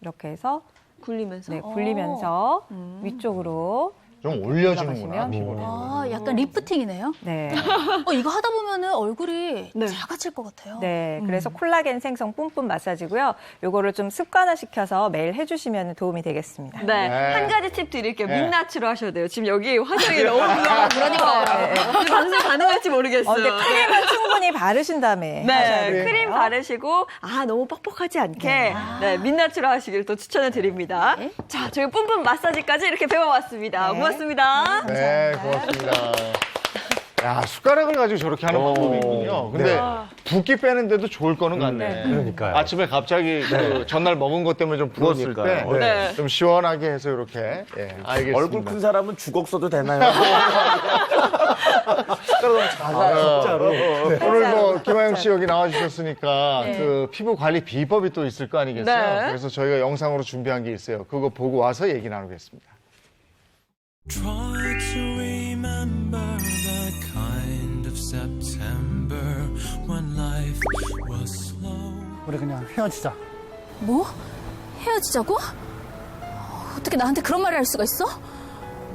이렇게 해서 굴리면서. 네, 굴리면서 위쪽으로 좀 올려주는구나, 올라가시면. 피부를. 아, 약간 리프팅이네요. 네. 이거 하다 보면은 얼굴이 네. 작아질 것 같아요. 네, 그래서 콜라겐 생성 뿜뿜 마사지고요. 요거를 좀 습관화시켜서 매일 해주시면 도움이 되겠습니다. 네. 네. 한 가지 팁 드릴게요. 네. 민낯으로 하셔야 돼요. 지금 여기 화장이 너무 그러니까요. 방송 가능할지 모르겠어요. 근데 크림은 충분히 바르신 다음에 하셔야 네, 돼요. 크림 바르시고 너무 뻑뻑하지 않게 민낯으로 하시길 또 추천을 드립니다. 네. 자, 저희 뿜뿜 마사지까지 이렇게 배워봤습니다. 네. 고맙습니다. 네, 고맙습니다. 야, 숟가락을 가지고 저렇게 하는 방법이 있군요. 근데 붓기 빼는데도 좋을 거는 같네. 그러니까요. 아침에 갑자기 그 전날 먹은 것 때문에 좀 부었을 그러니까요. 때 네. 좀 시원하게 해서 이렇게. 예, 알겠습니다. 얼굴 큰 사람은 주걱 써도 되나요? 숟가락 작아요. 진짜로. 오늘 뭐 김하영 씨 여기 나와주셨으니까 그 피부 관리 비법이 또 있을 거 아니겠어요? 네. 그래서 저희가 영상으로 준비한 게 있어요. 그거 보고 와서 얘기 나누겠습니다. Try to remember the kind of September when life was slow. 우리 그냥 헤어지자. 뭐? 헤어지자고? 어떻게 나한테 그런 말을 할 수가 있어?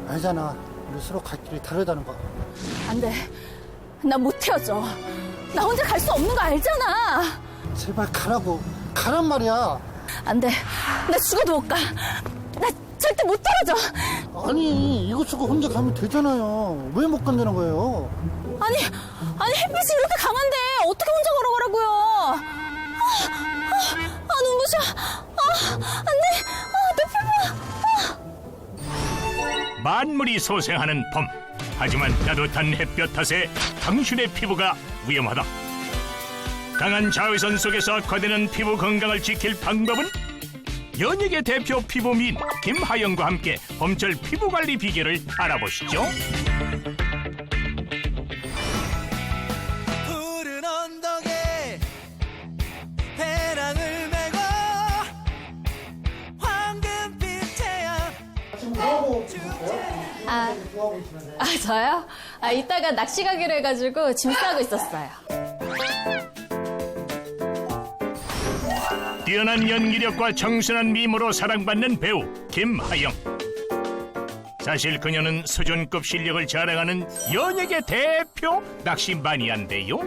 알잖아. 우리 서로 갈 길이 다르다는 거. 안 돼. 나 못 헤어져. 나 혼자 갈 수 없는 거 알잖아. 제발 가라고. 가란 말이야. 안 돼. 나 죽어도 못 가. 나 절대 못 떨어져. 아니 이곳저곳 혼자 가면 되잖아요. 왜 못 간다는 거예요? 아니 햇빛이 이렇게 강한데 어떻게 혼자 걸어가라고요? 눈부셔. 안 돼. 내 피부. 만물이 소생하는 봄. 하지만 따뜻한 햇볕 탓에 당신의 피부가 위험하다. 강한 자외선 속에서 악화되는 피부 건강을 지킬 방법은? 연예계 대표 피부미인 김하영과 함께 봄철 피부관리 비결을 알아보시죠. 푸른 언덕에 배낭을 메고 황금빛 태양. 저요? 이따가 낚시 가기로 해가지고 짐 싸고 있었어요. 뛰어난 연기력과 청순한 미모로 사랑받는 배우 김하영. 사실 그녀는 수준급 실력을 자랑하는 연예계 대표 낚시 마니아인데요.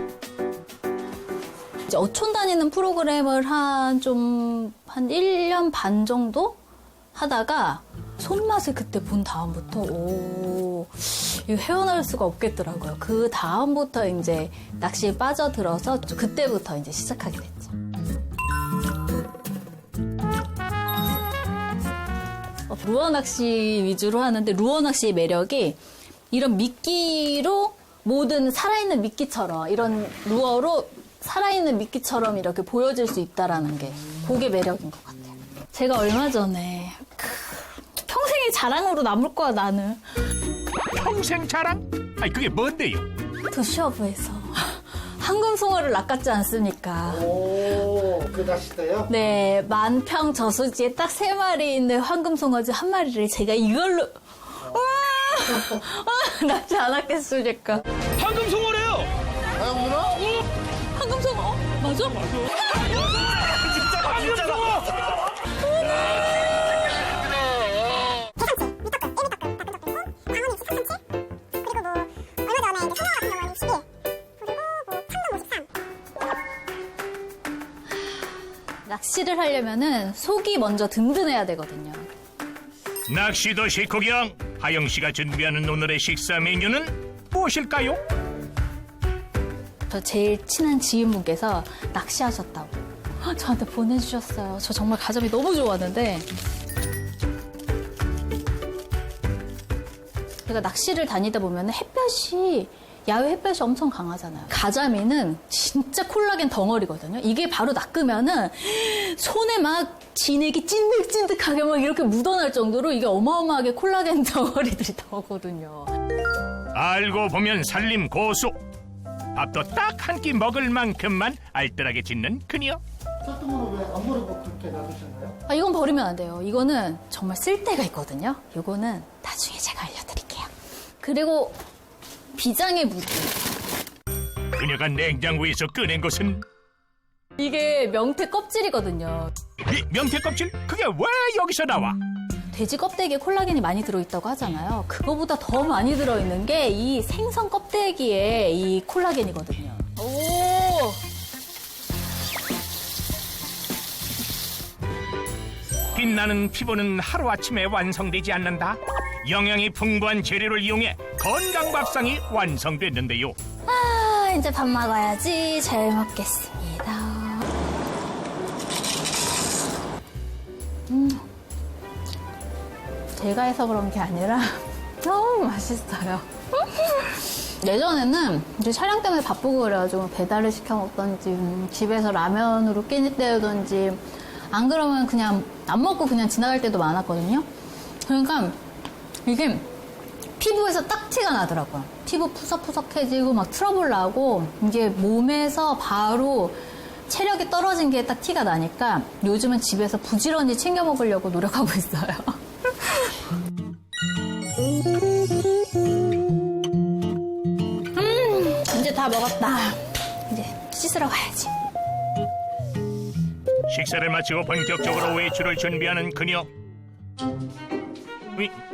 이제 어촌 다니는 프로그램을 한 1년 반 정도 하다가 손맛을 그때 본 다음부터 이거 헤어나올 수가 없겠더라고요. 그 다음부터 이제 낚시에 빠져들어서 그때부터 이제 시작하게 됐죠. 루어 낚시 위주로 하는데 루어 낚시의 매력이 이런 미끼로 모든 살아있는 미끼처럼 이런 루어로 살아있는 미끼처럼 이렇게 보여질 수 있다라는 게 그게 매력인 것 같아요. 제가 얼마 전에 평생의 자랑으로 남을 거야 나는. 평생 자랑? 아니 그게 뭔데요? 도시어부에서 황금송어를 낚았지 않습니까? 오, 그 낚싯대요? 네, 만평 저수지에 딱 3마리 있는 황금송어지 한 마리를 제가 이걸로 낚지 않았겠습니까? 황금송어래요! 하영 누나? 황금송어? 맞아? 진짜 황금송어! 낚시를 하려면은 속이 먼저 든든해야 되거든요. 낚시도 식후경 하영 씨가 준비하는 오늘의 식사 메뉴는 무엇일까요? 저 제일 친한 지인분께서 낚시하셨다고 저한테 보내주셨어요. 저 정말 가자미 너무 좋아하는데 제가 낚시를 다니다 보면 햇볕이 야외 햇볕이 엄청 강하잖아요. 가자미는 진짜 콜라겐 덩어리거든요. 이게 바로 낚으면은 손에 막 진액이 찐득찐득하게 막 이렇게 묻어날 정도로 이게 어마어마하게 콜라겐 덩어리들이 나오거든요. 알고 보면 살림 고수. 밥도 딱 한 끼 먹을 만큼만 알뜰하게 짓는 그녀. 쌀뜨물을 왜 안 버리고 그렇게 놔두셨나요? 이건 버리면 안 돼요. 이거는 정말 쓸데가 있거든요. 이거는 나중에 제가 알려드릴게요. 그리고 비장의 무기. 그녀가 냉장고에서 꺼낸 것은 이게 명태 껍질이거든요. 이 명태 껍질 그게 왜 여기서 나와? 돼지 껍데기에 콜라겐이 많이 들어있다고 하잖아요. 그거보다 더 많이 들어있는 게 이 생선 껍데기에 이 콜라겐이거든요. 오. 빛나는 피부는 하루아침에 완성되지 않는다. 영양이 풍부한 재료를 이용해 건강 밥상이 완성됐는데요. 아, 이제 밥 먹어야지. 잘 먹겠습니다. 제가 해서 그런 게 아니라 너무 맛있어요. 예전에는 이제 촬영 때문에 바쁘고 그래가지고 배달을 시켜 먹던지 집에서 라면으로 끼니 때우던지 안 그러면 그냥 안 먹고 그냥 지나갈 때도 많았거든요. 그러니까 이게 피부에서 딱 티가 나더라고요. 피부 푸석푸석해지고 막 트러블 나고 이게 몸에서 바로 체력이 떨어진 게 딱 티가 나니까 요즘은 집에서 부지런히 챙겨 먹으려고 노력하고 있어요. 이제 다 먹었다. 이제 씻으러 가야지. 식사를 마치고 본격적으로 외출을 준비하는 그녀.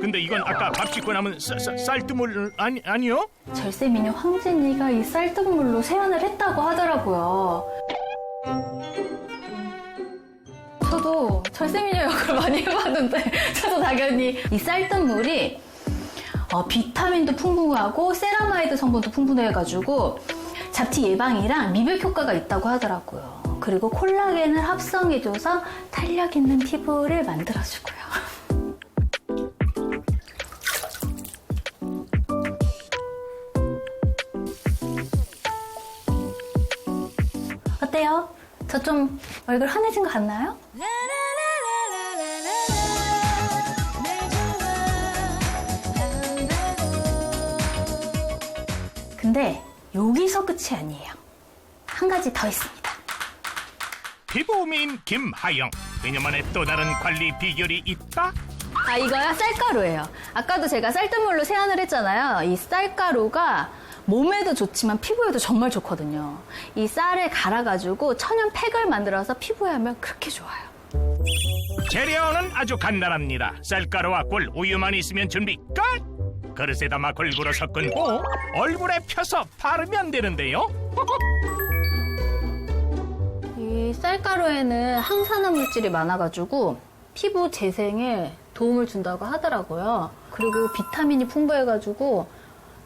근데 이건 아까 밥 짓고 남은 쌀뜨물 아니요? 절세미녀 황진이가 이 쌀뜨물로 세안을 했다고 하더라고요. 저도 절세미녀 역을 많이 해봤는데 저도 당연히 이 쌀뜨물이 비타민도 풍부하고 세라마이드 성분도 풍부해가지고 잡티 예방이랑 미백 효과가 있다고 하더라고요. 그리고 콜라겐을 합성해줘서 탄력 있는 피부를 만들어주고요. 어때요? 저 좀 얼굴 환해진 것 같나요? 근데 여기서 끝이 아니에요. 한 가지 더 있습니다. 피부 미인 김하영. 그녀만의 또 다른 관리 비결이 있다? 아, 이거야 쌀가루예요. 아까도 제가 쌀뜨물로 세안을 했잖아요. 이 쌀가루가 몸에도 좋지만 피부에도 정말 좋거든요. 이 쌀을 갈아가지고 천연 팩을 만들어서 피부에 하면 그렇게 좋아요. 재료는 아주 간단합니다. 쌀가루와 꿀, 우유만 있으면 준비 끝! 그릇에 담아 골고루 섞은 후 얼굴에 펴서 바르면 되는데요. 이 쌀가루에는 항산화 물질이 많아가지고 피부 재생에 도움을 준다고 하더라고요. 그리고 비타민이 풍부해가지고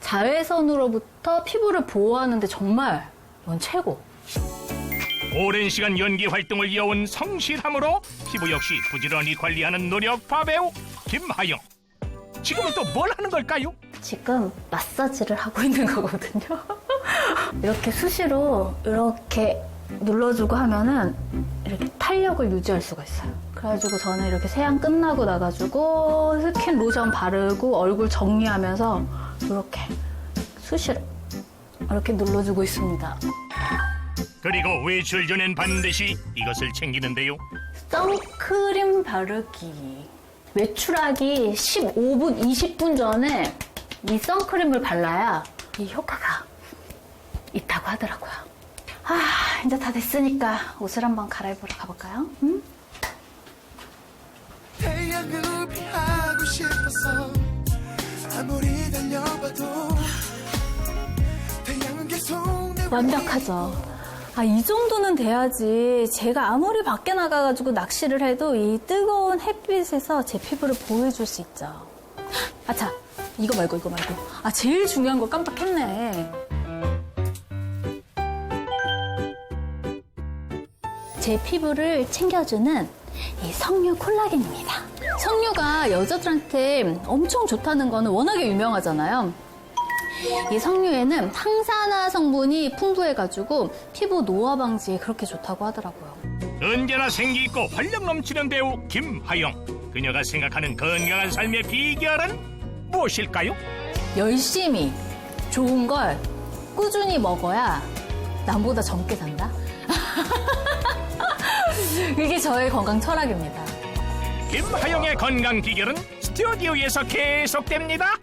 자외선으로부터 피부를 보호하는데 정말 이건 최고. 오랜 시간 연기 활동을 이어온 성실함으로 피부 역시 부지런히 관리하는 노력파 배우 김하영. 지금은 또 뭘 하는 걸까요? 지금 마사지를 하고 있는 거거든요. 이렇게 수시로 이렇게 눌러주고 하면은 이렇게 탄력을 유지할 수가 있어요. 그래가지고 저는 이렇게 세안 끝나고 나가지고 스킨 로션 바르고 얼굴 정리하면서 이렇게 수시로 이렇게 눌러주고 있습니다. 그리고 외출 전엔 반드시 이것을 챙기는데요. 선크림 바르기. 외출하기 15분, 20분 전에 이 선크림을 발라야 이 효과가 있다고 하더라고요. 아, 이제 다 됐으니까 옷을 한번 갈아입으러 가볼까요? 응? 태양을 피하고 싶어서 아무리 달려봐도 태양은 계속 내 완벽하죠. 아, 이 정도는 돼야지 제가 아무리 밖에 나가가지고 낚시를 해도 이 뜨거운 햇빛에서 제 피부를 보호해줄 수 있죠. 아차, 이거 말고. 아, 제일 중요한 거 깜빡했네. 제 피부를 챙겨주는 이 석류 콜라겐입니다. 석류가 여자들한테 엄청 좋다는 거는 워낙에 유명하잖아요. 이 석류에는 항산화 성분이 풍부해가지고 피부 노화 방지에 그렇게 좋다고 하더라고요. 언제나 생기 있고 활력 넘치는 배우 김하영. 그녀가 생각하는 건강한 삶의 비결은 무엇일까요? 열심히 좋은 걸 꾸준히 먹어야 남보다 젊게 산다? 이게 저의 건강 철학입니다. 김하영의 건강 비결은 스튜디오에서 계속됩니다.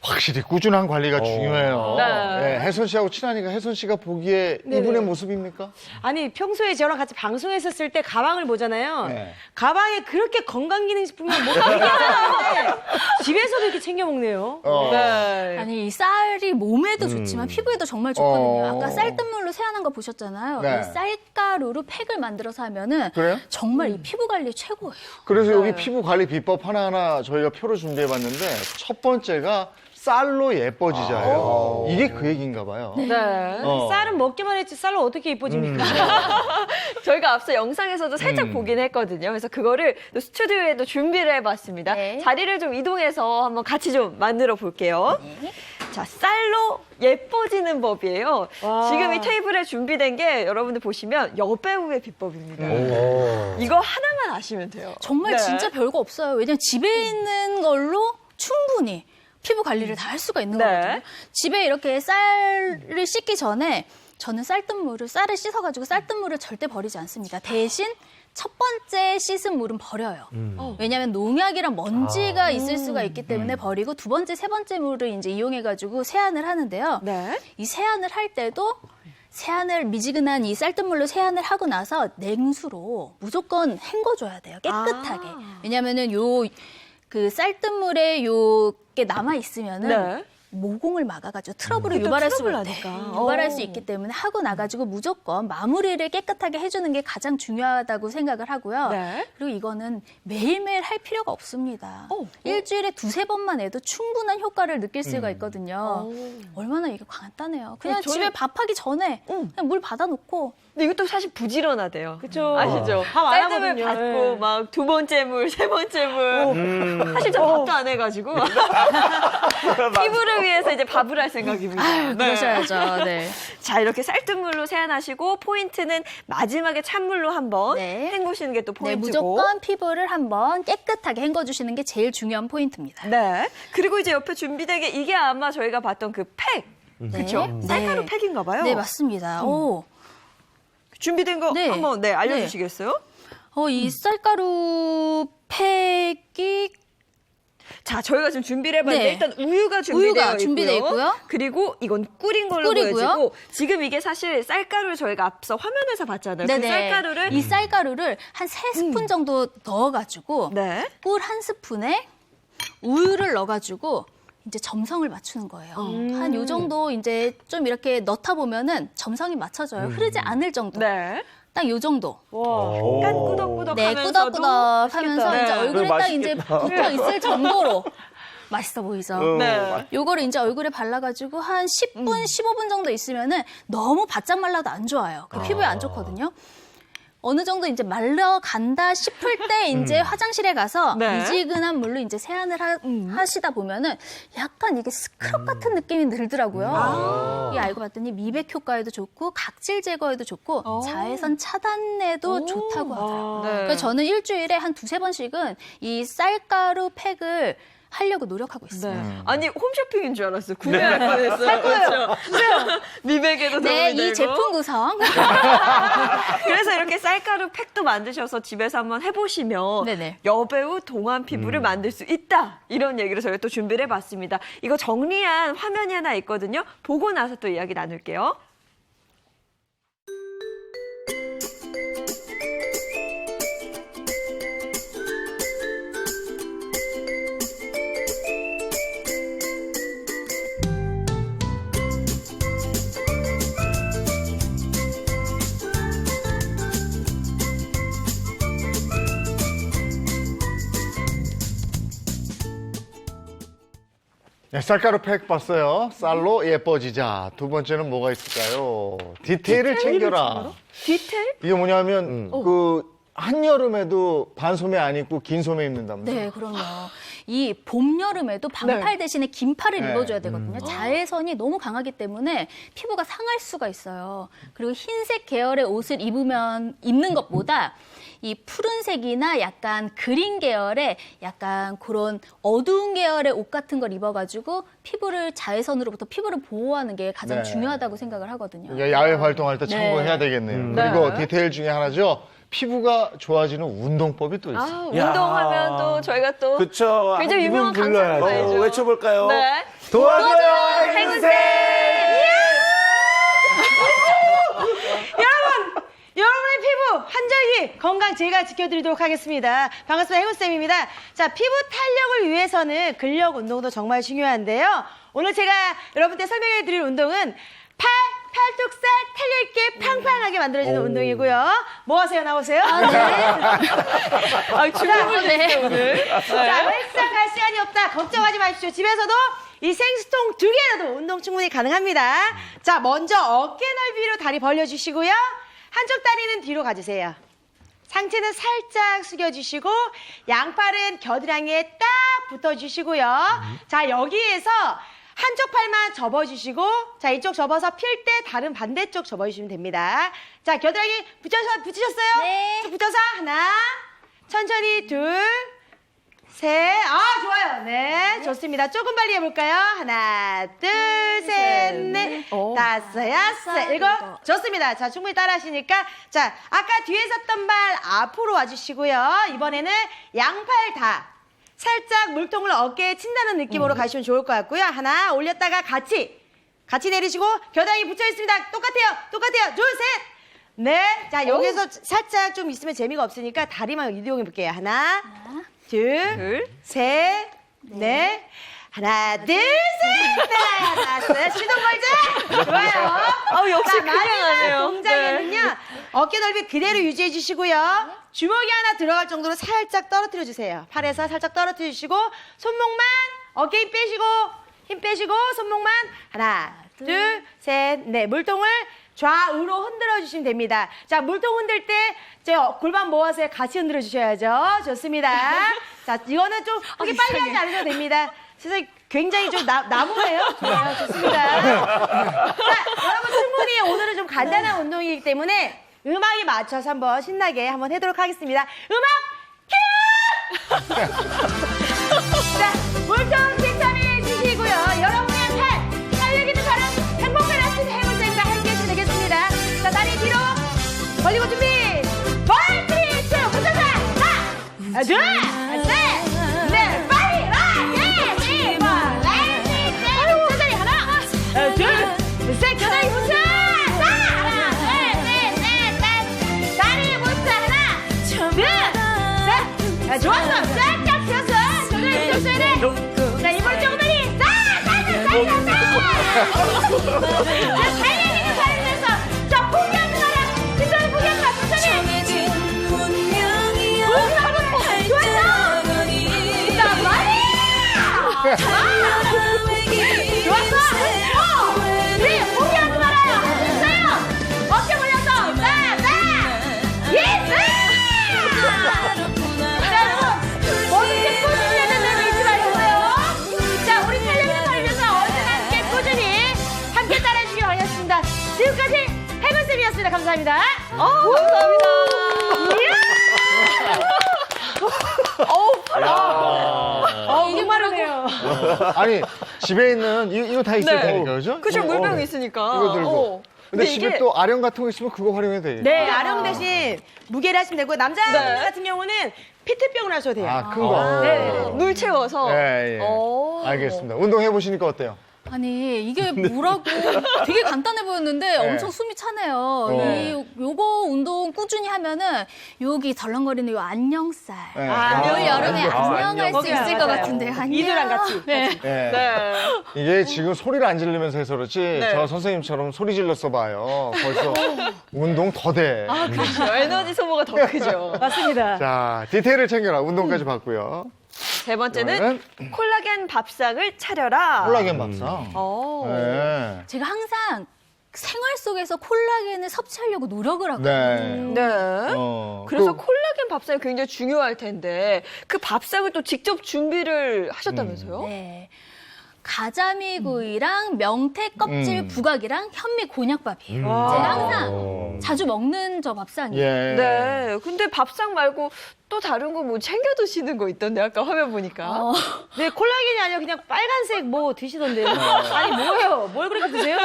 확실히 꾸준한 관리가 중요해요. 네. 네, 혜선 씨하고 친하니까 혜선 씨가 보기에 이분의 모습입니까? 아니 평소에 저랑 같이 방송했었을 때 가방을 보잖아요. 네. 가방에 그렇게 건강기능식품을 못 챙겨먹는데 집에서도 이렇게 챙겨 먹네요. 네. 아니 이 쌀이 몸에도 좋지만 피부에도 정말 좋거든요. 아까 쌀뜨물로 세안한 거 보셨잖아요. 네. 이 쌀가루로 팩을 만들어서 하면은 그래요? 정말 이 피부 관리 최고예요. 그래서 여기 피부 관리 비법 하나하나 저희가 표로 준비해봤는데 첫 번째가 쌀로 예뻐지자예요. 이게 그 얘기인가 봐요. 네. 쌀은 먹기만 했지 쌀로 어떻게 이뻐집니까? 저희가 앞서 영상에서도 살짝 보긴 했거든요. 그래서 그거를 또 스튜디오에도 준비를 해봤습니다. 네. 자리를 좀 이동해서 한번 같이 좀 만들어 볼게요. 자, 쌀로 예뻐지는 법이에요. 와. 지금 이 테이블에 준비된 게 여러분들 보시면 여배우의 비법입니다. 이거 하나만 아시면 돼요. 정말 네. 진짜 별거 없어요. 왜냐면 집에 있는 걸로 충분히 피부 관리를 다 할 수가 있는 네. 거거든요. 집에 이렇게 쌀을 씻기 전에 저는 쌀을 씻어가지고 쌀뜨물을 절대 버리지 않습니다. 대신 첫 번째 씻은 물은 버려요. 왜냐하면 농약이랑 먼지가 있을 수가 있기 때문에 버리고 두 번째, 세 번째 물을 이제 이용해가지고 세안을 하는데요. 네. 이 세안을 할 때도 세안을 미지근한 이 쌀뜨물로 세안을 하고 나서 냉수로 무조건 헹궈줘야 돼요. 깨끗하게. 왜냐하면은 그 쌀뜨물에 요게 남아 있으면은 네. 모공을 막아가지고 트러블을 또 유발할 트러블 수가 나니까. 유발할 수 있기 때문에 하고 나가지고 무조건 마무리를 깨끗하게 해주는 게 가장 중요하다고 생각을 하고요. 네. 그리고 이거는 매일매일 할 필요가 없습니다. 일주일에 두세 번만 해도 충분한 효과를 느낄 수가 있거든요. 얼마나 이게 간단해요. 그냥 저는- 집에 밥하기 전에 그냥 물 받아놓고 근데 이것도 사실 부지런하대요. 그쵸. 아시죠? 밥안 쌀뜨물 하거든요. 받고 네. 막 두 번째 물, 세 번째 물. 사실 저 밥도 안 해가지고 피부를 위해서 이제 밥을 할 생각입니다. 아유, 그러셔야죠. 네. 자, 이렇게 쌀뜨물로 세안하시고 포인트는 마지막에 찬물로 한번 네. 헹구시는 게 또 네, 포인트고. 무조건 피부를 한번 깨끗하게 헹궈주시는 게 제일 중요한 포인트입니다. 네. 그리고 이제 옆에 준비된 게 이게 아마 저희가 봤던 그 팩. 그렇죠? 네. 쌀가루 네. 팩인가 봐요. 네, 맞습니다. 준비된 거 네. 한번 알려주시겠어요? 이 쌀가루 팩이 자, 저희가 지금 준비를 해봤는데 네. 일단 우유가 우유가 준비되어 있고요. 그리고 이건 끓인 걸로 끓이고요. 보여지고 지금 이게 사실 쌀가루를 저희가 앞서 화면에서 봤잖아요. 그 네네. 쌀가루를 이 쌀가루를 한 3스푼 정도 넣어가지고 네. 꿀 1스푼에 우유를 넣어가지고 이제 점성을 맞추는 거예요. 한 요 정도 이제 좀 이렇게 넣다 보면은 점성이 맞춰져요. 흐르지 않을 정도. 네. 딱 요 정도. 와, 약간 꾸덕꾸덕 네, 하면서도 꾸덕꾸덕 하면서 맛있겠다. 이제 네. 얼굴에 딱 이제 맛있겠다. 붙어 있을 정도로 맛있어 보이죠. 네. 요거를 이제 얼굴에 발라가지고 한 10분, 15분 정도 있으면은 너무 바짝 말라도 안 좋아요. 그 피부에 안 좋거든요. 어느 정도 이제 말라간다 싶을 때 이제 화장실에 가서 네. 미지근한 물로 이제 세안을 하시다 보면은 약간 이게 스크럽 같은 느낌이 들더라고요. 이게 알고 봤더니 미백 효과에도 좋고 각질 제거에도 좋고 자외선 차단에도 좋다고 하더라고요. 네. 그래서 저는 일주일에 한 두세 번씩은 이 쌀가루 팩을 하려고 노력하고 있어요. 네. 아니 홈쇼핑인 줄 알았어요. 구매할 뻔했어요. 살 거예요. 미백에도 도움이 네, 되고. 이 제품 구성. 그래서 이렇게 쌀가루 팩도 만드셔서 집에서 한번 해보시면 네네. 여배우 동안 피부를 만들 수 있다. 이런 얘기를 저희가 또 준비를 해봤습니다. 이거 정리한 화면이 하나 있거든요. 보고 나서 또 이야기 나눌게요. 네, 쌀가루 팩 봤어요. 쌀로 예뻐지자. 두 번째는 뭐가 있을까요? 디테일을 챙겨라. 디테일? 이게 뭐냐면 그 한여름에도 반소매 안 입고 긴 소매 입는다면서요? 네, 그럼요. 이 봄, 여름에도 반팔 대신에 긴팔을 네. 입어줘야 되거든요. 자외선이 너무 강하기 때문에 피부가 상할 수가 있어요. 그리고 흰색 계열의 옷을 입는 것보다 이 푸른색이나 약간 그린 계열의 약간 그런 어두운 계열의 옷 같은 걸 입어가지고 자외선으로부터 피부를 보호하는 게 가장 네. 중요하다고 생각을 하거든요. 그러니까 야외 활동할 때 네. 참고해야 되겠네요. 그리고 디테일 중에 하나죠. 피부가 좋아지는 운동법이 또 있어요. 운동하면 또 저희가 또 그쵸. 굉장히 유명한 강사가 있죠. 외쳐볼까요? 네. 도와줘요, 행운쌤! 여러분의 피부 한절기 건강 제가 지켜드리도록 하겠습니다. 반갑습니다. 행운쌤입니다. 자, 피부 탄력을 위해서는 근력 운동도 정말 중요한데요. 오늘 제가 여러분께 설명해드릴 운동은 팔뚝살 탄력있게 팡팡하게 만들어주는 운동이고요. 뭐 하세요? 나오세요? 주문이네. 오늘. 자, 헬스장 갈 시간이 없다. 걱정하지 마십시오. 집에서도 이 생수통 2개라도 운동 충분히 가능합니다. 자, 먼저 어깨 넓이로 다리 벌려주시고요. 한쪽 다리는 뒤로 가주세요. 상체는 살짝 숙여주시고 양팔은 겨드랑이에 딱 붙어주시고요. 자, 여기에서 한쪽 팔만 접어주시고 자, 이쪽 접어서 필 때 다른 반대쪽 접어주시면 됩니다. 자, 겨드랑이 붙이셨어요? 네. 쭉 붙여서 하나, 천천히 둘, 셋. 좋아요. 네, 좋습니다. 조금 빨리 해볼까요? 하나, 둘, 셋, 넷, 다섯, 여섯, 일곱. 좋습니다. 자, 충분히 따라 하시니까. 자, 아까 뒤에 섰던 발 앞으로 와주시고요. 이번에는 양팔 다 살짝 물통을 어깨에 친다는 느낌으로 가시면 좋을 것 같고요. 하나, 올렸다가 같이 내리시고 겨드랑이 붙여 있습니다. 똑같아요. 둘, 셋. 네. 자, 여기서 살짝 좀 있으면 재미가 없으니까 다리만 이동해 볼게요. 하나, 둘, 셋, 넷. 하나, 둘, 셋, 넷. 다섯. 시동 걸자. 좋아요. 역시 자, 마지막 그냥하네요. 동작에는요. 어깨 넓이 그대로 유지해 주시고요. 주먹이 하나 들어갈 정도로 살짝 떨어뜨려 주세요. 팔에서 살짝 떨어뜨려 주시고 손목만 어깨 힘 빼시고 손목만 하나, 둘, 셋, 넷. 물통을 좌우로 흔들어 주시면 됩니다. 자, 물통 흔들 때 골반 모아서 같이 흔들어 주셔야죠. 좋습니다. 자, 이거는 좀 그렇게 빨리 하지 않으셔도 됩니다. 세상에 굉장히 좀 나무네요. 좋아요. 좋습니다. 자, 여러분 충분히 오늘은 좀 간단한 운동이기 때문에 음악에 맞춰서 한번 신나게 한번 해도록 하겠습니다. 음악 큐! 자, 물통 칭찬해 주시고요. 여러분의 탄력 있는 발은 행복을 하시는 행운쌤과 함께 해주시면 되겠습니다. 자, 다리 뒤로 벌리고 준비. 5, 3, 2, 붙여서 하나, 둘, 셋, 넷, 빨리 예, 1, 2, 3, 천천히 하나, 둘, 셋, 겨드랑이 붙여. 하나, 둘, 셋, 넷, 다섯. 다리 붙여. 하나, 둘, 셋. 자, 좋았어. 쫙쫙 펴서 겨드랑이 붙여야 돼. 자, 이번 조금만이. 자, 달리기 있는 발음에서 자, 포기하지 마라. 진짜로 포기하지 마. 천천히. 좋았어. 자, 많이. 좋았어. 우리 포기하지 말아요. 됐어요. 어깨 올려서. 예스. 자, 여러분 어떻게 꾸준히 해야 된다는 거 잊지 마시고요. 자, 우리 탄력 있는 발음에서 언제나 함께 꾸준히 함께 따라해주시기 바라겠습니다. 지금까지 행운쌤이었습니다. 감사합니다. 감사합니다. 목마르네요. 아니 집에 있는 이거 다 있을 네. 테니까 그죠? 그쵸, 물병 있으니까. 이거 들고. 근데 집에 이게- 또 아령 같은 거 있으면 그거 활용해도 되겠다. 네, 아령 대신 무게를 하시면 되고 남자분들 네. 같은 경우는 피트병을 하셔도 돼요. 큰 거. 네. 물 채워서. 예. 알겠습니다. 운동해 보시니까 어때요? 아니 이게 뭐라고 되게 간단해 보였는데 엄청 숨이 차네요. 요거 운동 꾸준히 하면은 여기 덜렁거리는 요 안녕살 네. 올 여름에 안녕할 수 거기가 있을 것 맞아요. 같은데 안녕. 이두랑 같이. 네. 네. 이게 지금 소리를 안 지르면서 해서 그렇지 저 선생님처럼 소리 질렀어 봐요. 벌써 운동 더 돼. 그렇죠. 에너지 소모가 더 크죠. 맞습니다. 자, 디테일을 챙겨라. 운동까지 봤고요. 세 번째는 이번에는 콜라겐 밥상을 차려라. 콜라겐 밥상. 어. 네. 제가 항상 생활 속에서 콜라겐을 섭취하려고 노력을 하거든요. 네. 네. 어, 그래서 그- 콜라겐 밥상이 굉장히 중요할 텐데 그 밥상을 또 직접 준비를 하셨다면서요? 네. 가자미구이랑 명태 껍질 부각이랑 현미 곤약밥이에요. 제가 항상 자주 먹는 저 밥상이에요. 예. 네. 근데 밥상 말고 또 다른 거 뭐 챙겨 드시는 거 있던데 아까 화면 보니까. 네, 콜라겐이 아니라 그냥 빨간색 뭐 드시던데요. 아니, 뭐예요? 뭘 그렇게 드세요?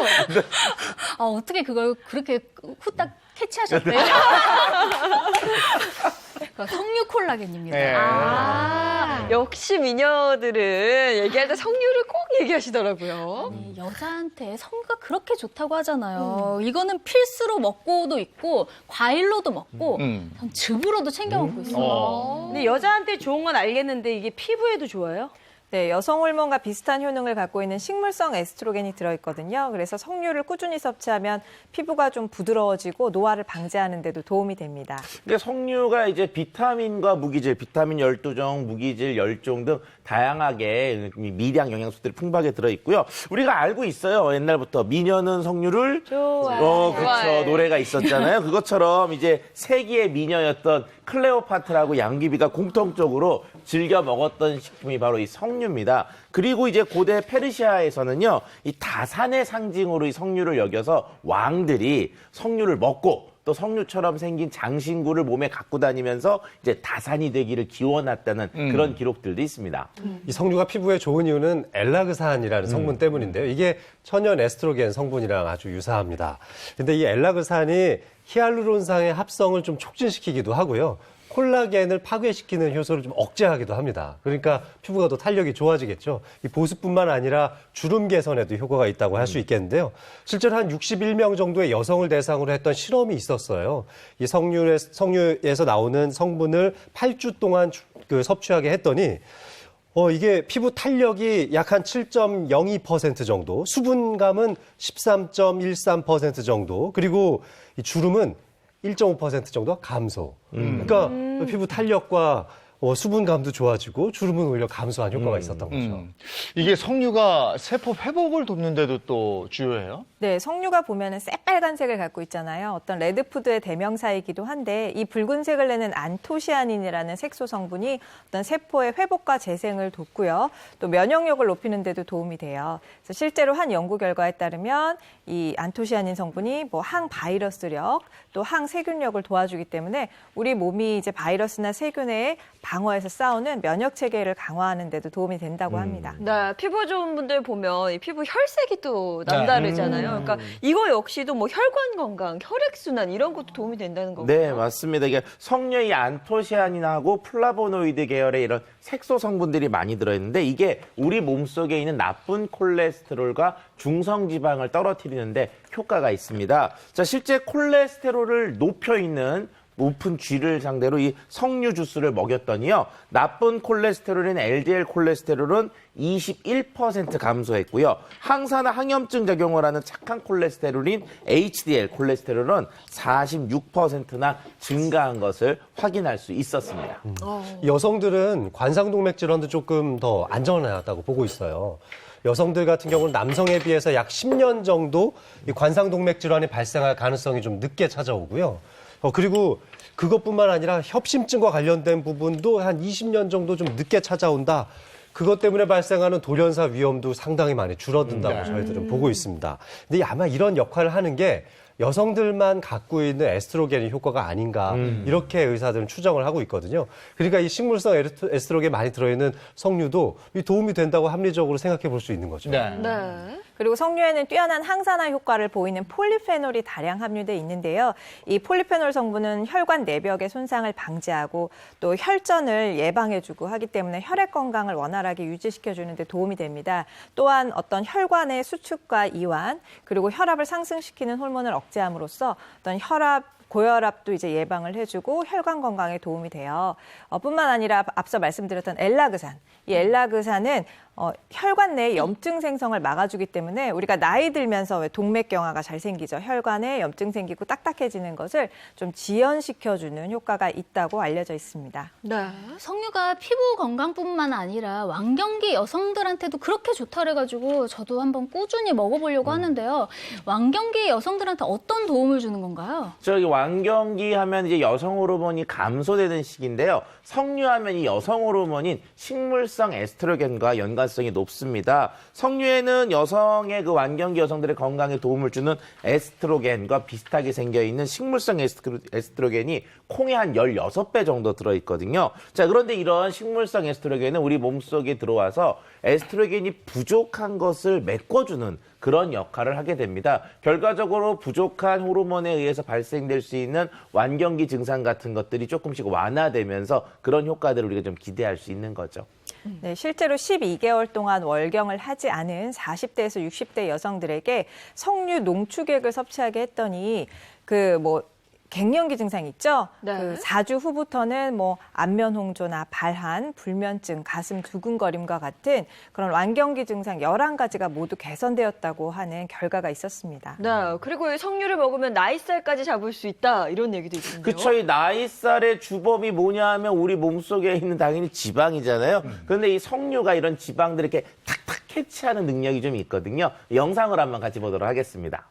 어떻게 그걸 그렇게 후딱 캐치하셨대요? 석류 콜라겐입니다. 네. 역시 미녀들은 얘기할 때 석류를 꼭 얘기하시더라고요. 네, 여자한테 석류가 그렇게 좋다고 하잖아요. 이거는 필수로 먹고도 있고 과일로도 먹고 전 즙으로도 챙겨 먹고 있어요. 근데 여자한테 좋은 건 알겠는데 이게 피부에도 좋아요? 네, 여성 호르몬과 비슷한 효능을 갖고 있는 식물성 에스트로겐이 들어있거든요. 그래서 석류를 꾸준히 섭취하면 피부가 좀 부드러워지고 노화를 방지하는 데도 도움이 됩니다. 근데 석류가 이제 비타민과 무기질, 비타민 12종, 무기질 10종 등 다양하게 미량 영양소들이 풍부하게 들어있고요. 우리가 알고 있어요. 옛날부터 미녀는 석류를 그렇죠. 노래가 있었잖아요. 그것처럼 이제 세기의 미녀였던 클레오파트라고 양귀비가 공통적으로 즐겨 먹었던 식품이 바로 이 석류입니다. 그리고 이제 고대 페르시아에서는요, 이 다산의 상징으로 이 석류를 여겨서 왕들이 석류를 먹고 또 석류처럼 생긴 장신구를 몸에 갖고 다니면서 이제 다산이 되기를 기원했다는 그런 기록들도 있습니다. 이 석류가 피부에 좋은 이유는 엘라그산이라는 성분 때문인데요. 이게 천연 에스트로겐 성분이랑 아주 유사합니다. 근데 이 엘라그산이 히알루론산의 합성을 좀 촉진시키기도 하고요. 콜라겐을 파괴시키는 효소를 좀 억제하기도 합니다. 그러니까 피부가 더 탄력이 좋아지겠죠. 이 보습뿐만 아니라 주름 개선에도 효과가 있다고 할 수 있겠는데요. 실제로 한 61명 정도의 여성을 대상으로 했던 실험이 있었어요. 이 석류에서 나오는 성분을 8주 동안 섭취하게 했더니 이게 피부 탄력이 약 한 7.02% 정도, 수분감은 13.13% 정도, 그리고 이 주름은 1.5% 정도 감소. 그러니까 피부 탄력과 수분감도 좋아지고 주름은 오히려 감소한 효과가 있었던 거죠. 이게 석류가 세포 회복을 돕는 데도 또 주요해요? 네, 석류가 보면은 새빨간색을 갖고 있잖아요. 어떤 레드푸드의 대명사이기도 한데 이 붉은색을 내는 안토시아닌이라는 색소 성분이 어떤 세포의 회복과 재생을 돕고요. 또 면역력을 높이는 데도 도움이 돼요. 그래서 실제로 한 연구 결과에 따르면 이 안토시아닌 성분이 뭐 항바이러스력 또 항세균력을 도와주기 때문에 우리 몸이 이제 바이러스나 세균에 방어해서 싸우는 면역 체계를 강화하는 데도 도움이 된다고 합니다. 네, 피부 좋은 분들 보면 이 피부 혈색이 또 남다르잖아요. 그러니까 이거 역시도 뭐 혈관 건강, 혈액 순환 이런 것도 도움이 된다는 거고요. 네, 맞습니다. 이게 석류의 안토시아닌하고 플라보노이드 계열의 이런 색소 성분들이 많이 들어있는데 이게 우리 몸속에 있는 나쁜 콜레스테롤과 중성지방을 떨어뜨리는데 효과가 있습니다. 자, 실제 콜레스테롤을 높은 쥐를 상대로 이 석류 주스를 먹였더니요. 나쁜 콜레스테롤인 LDL 콜레스테롤은 21% 감소했고요. 항산화 항염증 작용을 하는 착한 콜레스테롤인 HDL 콜레스테롤은 46%나 증가한 것을 확인할 수 있었습니다. 여성들은 관상동맥 질환도 조금 더 안전하다고 보고 있어요. 여성들 같은 경우는 남성에 비해서 약 10년 정도 이 관상동맥 질환이 발생할 가능성이 좀 늦게 찾아오고요. 그리고 그것뿐만 아니라 협심증과 관련된 부분도 한 20년 정도 좀 늦게 찾아온다. 그것 때문에 발생하는 돌연사 위험도 상당히 많이 줄어든다고 저희들은 보고 있습니다. 근데 아마 이런 역할을 하는 게 여성들만 갖고 있는 에스트로겐의 효과가 아닌가 이렇게 의사들은 추정을 하고 있거든요. 그러니까 이 식물성 에스트로겐 많이 들어있는 석류도 도움이 된다고 합리적으로 생각해 볼 수 있는 거죠. 네. 그리고 석류에는 뛰어난 항산화 효과를 보이는 폴리페놀이 다량 함유돼 있는데요. 이 폴리페놀 성분은 혈관 내벽의 손상을 방지하고 또 혈전을 예방해주고 하기 때문에 혈액 건강을 원활하게 유지시켜주는 데 도움이 됩니다. 또한 어떤 혈관의 수축과 이완 그리고 혈압을 상승시키는 호르몬을 억제함으로써 어떤 고혈압도 이제 예방을 해주고 혈관 건강에 도움이 돼요. 뿐만 아니라 앞서 말씀드렸던 엘라그산. 이 엘라그산은 혈관 내에 염증 생성을 막아주기 때문에 우리가 나이 들면서 왜 동맥경화가 잘 생기죠. 혈관에 염증 생기고 딱딱해지는 것을 좀 지연시켜주는 효과가 있다고 알려져 있습니다. 네. 석류가 피부 건강뿐만 아니라 완경기 여성들한테도 그렇게 좋다 그래가지고 저도 한번 꾸준히 먹어보려고 하는데요. 완경기 여성들한테 어떤 도움을 주는 건가요? 저기 완경기 하면 이제 여성 호르몬이 감소되는 시기인데요. 석류하면 이 여성 호르몬인 식물성 에스트로겐과 연관성이 높습니다. 석류에는 여성의 그 완경기 여성들의 건강에 도움을 주는 에스트로겐과 비슷하게 생겨 있는 식물성 에스트로겐이 콩의 한 16배 정도 들어있거든요. 자, 그런데 이런 식물성 에스트로겐은 우리 몸속에 들어와서 에스트로겐이 부족한 것을 메꿔주는 그런 역할을 하게 됩니다. 결과적으로 부족한 호르몬에 의해서 발생될 수 수 있는 완경기 증상 같은 것들이 조금씩 완화되면서 그런 효과들을 우리가 좀 기대할 수 있는 거죠. 네, 실제로 12개월 동안 월경을 하지 않은 40대에서 60대 여성들에게 석류 농축액을 섭취하게 했더니 갱년기 증상 있죠? 네. 4주 후부터는 안면 홍조나 발한, 불면증, 가슴 두근거림과 같은 그런 완경기 증상 11가지가 모두 개선되었다고 하는 결과가 있었습니다. 네, 그리고 이 석류를 먹으면 나이살까지 잡을 수 있다 이런 얘기도 있는데요. 그쵸. 이 나이살의 주범이 뭐냐 하면 우리 몸속에 있는 당연히 지방이잖아요. 그런데 이 석류가 이런 지방들을 이렇게 탁탁 캐치하는 능력이 좀 있거든요. 영상을 한번 같이 보도록 하겠습니다.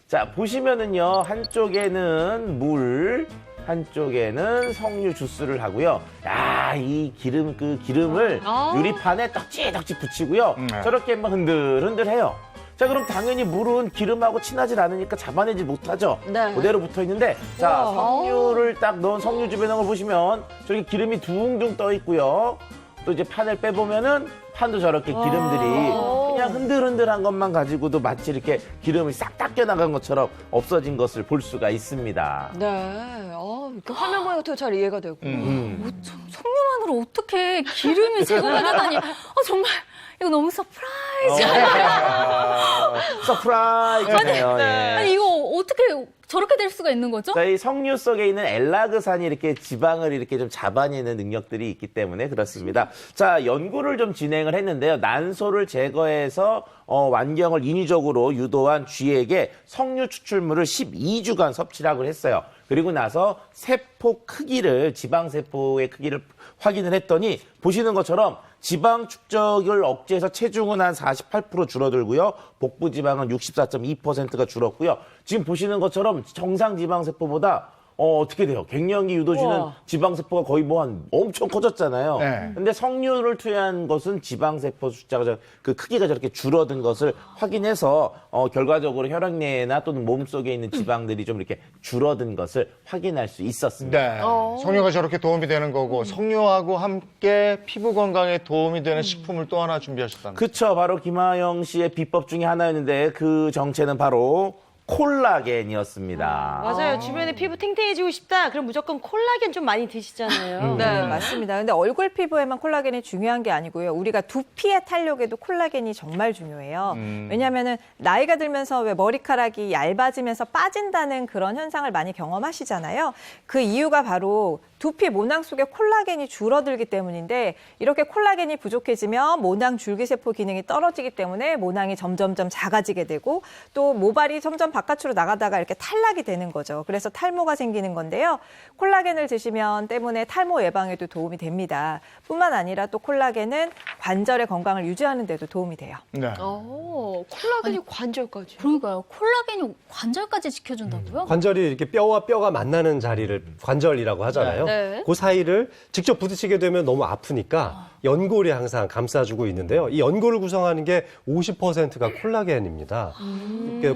자, 보시면은요, 한쪽에는 물, 한쪽에는 석류 주스를 하고요. 야, 이 기름을 유리판에 떡지떡지 붙이고요. 저렇게 막 흔들흔들해요. 자, 그럼 당연히 물은 기름하고 친하질 않으니까 잡아내지 못하죠. 네. 그대로 붙어 있는데, 자, 석류를 딱 넣은 석류 주변에 걸 보시면 저렇게 기름이 둥둥 떠 있고요. 또 이제 판을 빼보면은 판도 저렇게 기름들이 그냥 흔들흔들한 것만 가지고도 마치 이렇게 기름이 싹 닦여 나간 것처럼 없어진 것을 볼 수가 있습니다. 네, 이렇게 화면 보니까 잘 이해가 되고. 석류만으로 어떻게 기름이 제거가 되다니. 정말 이거 너무 서프라이즈. 서프라이즈네요. 아니 이거 어떻게 저렇게 될 수가 있는 거죠? 자, 이 석류 속에 있는 엘라그산이 이렇게 지방을 이렇게 좀 잡아내는 능력들이 있기 때문에 그렇습니다. 자, 연구를 좀 진행을 했는데요. 난소를 제거해서 완경을 인위적으로 유도한 쥐에게 석류 추출물을 12주간 섭취를 했어요. 그리고 나서 세포 크기를, 지방세포의 크기를 확인을 했더니 보시는 것처럼 지방 축적을 억제해서 체중은 한 48% 줄어들고요. 복부 지방은 64.2%가 줄었고요. 지금 보시는 것처럼 정상 지방세포보다 어떻게 돼요? 갱년기 유도주는 지방세포가 거의 엄청 커졌잖아요. 네. 근데 석류를 투여한 것은 지방세포 숫자가 그 크기가 저렇게 줄어든 것을 확인해서 결과적으로 혈액 내나 또는 몸속에 있는 지방들이 좀 이렇게 줄어든 것을 확인할 수 있었습니다. 네. 석류가 저렇게 도움이 되는 거고 석류하고 함께 피부 건강에 도움이 되는 식품을 또 하나 준비하셨답니다. 그쵸. 바로 김하영 씨의 비법 중에 하나였는데 그 정체는 바로 콜라겐이었습니다. 맞아요. 주변에 피부 탱탱해지고 싶다. 그럼 무조건 콜라겐 좀 많이 드시잖아요. 네, 맞습니다. 근데 얼굴 피부에만 콜라겐이 중요한 게 아니고요. 우리가 두피의 탄력에도 콜라겐이 정말 중요해요. 왜냐하면 나이가 들면서 왜 머리카락이 얇아지면서 빠진다는 그런 현상을 많이 경험하시잖아요. 그 이유가 바로 두피 모낭 속에 콜라겐이 줄어들기 때문인데 이렇게 콜라겐이 부족해지면 모낭 줄기세포 기능이 떨어지기 때문에 모낭이 점점점 작아지게 되고 또 모발이 점점 바깥으로 나가다가 이렇게 탈락이 되는 거죠. 그래서 탈모가 생기는 건데요. 콜라겐을 드시면 때문에 탈모 예방에도 도움이 됩니다. 뿐만 아니라 또 콜라겐은 관절의 건강을 유지하는 데도 도움이 돼요. 네. 콜라겐이 관절까지. 그러니까요. 콜라겐이 관절까지 지켜준다고요? 관절이 이렇게 뼈와 뼈가 만나는 자리를 관절이라고 하잖아요. 네. 그 사이를 직접 부딪히게 되면 너무 아프니까 연골이 항상 감싸주고 있는데요. 이 연골을 구성하는 게 50%가 콜라겐입니다.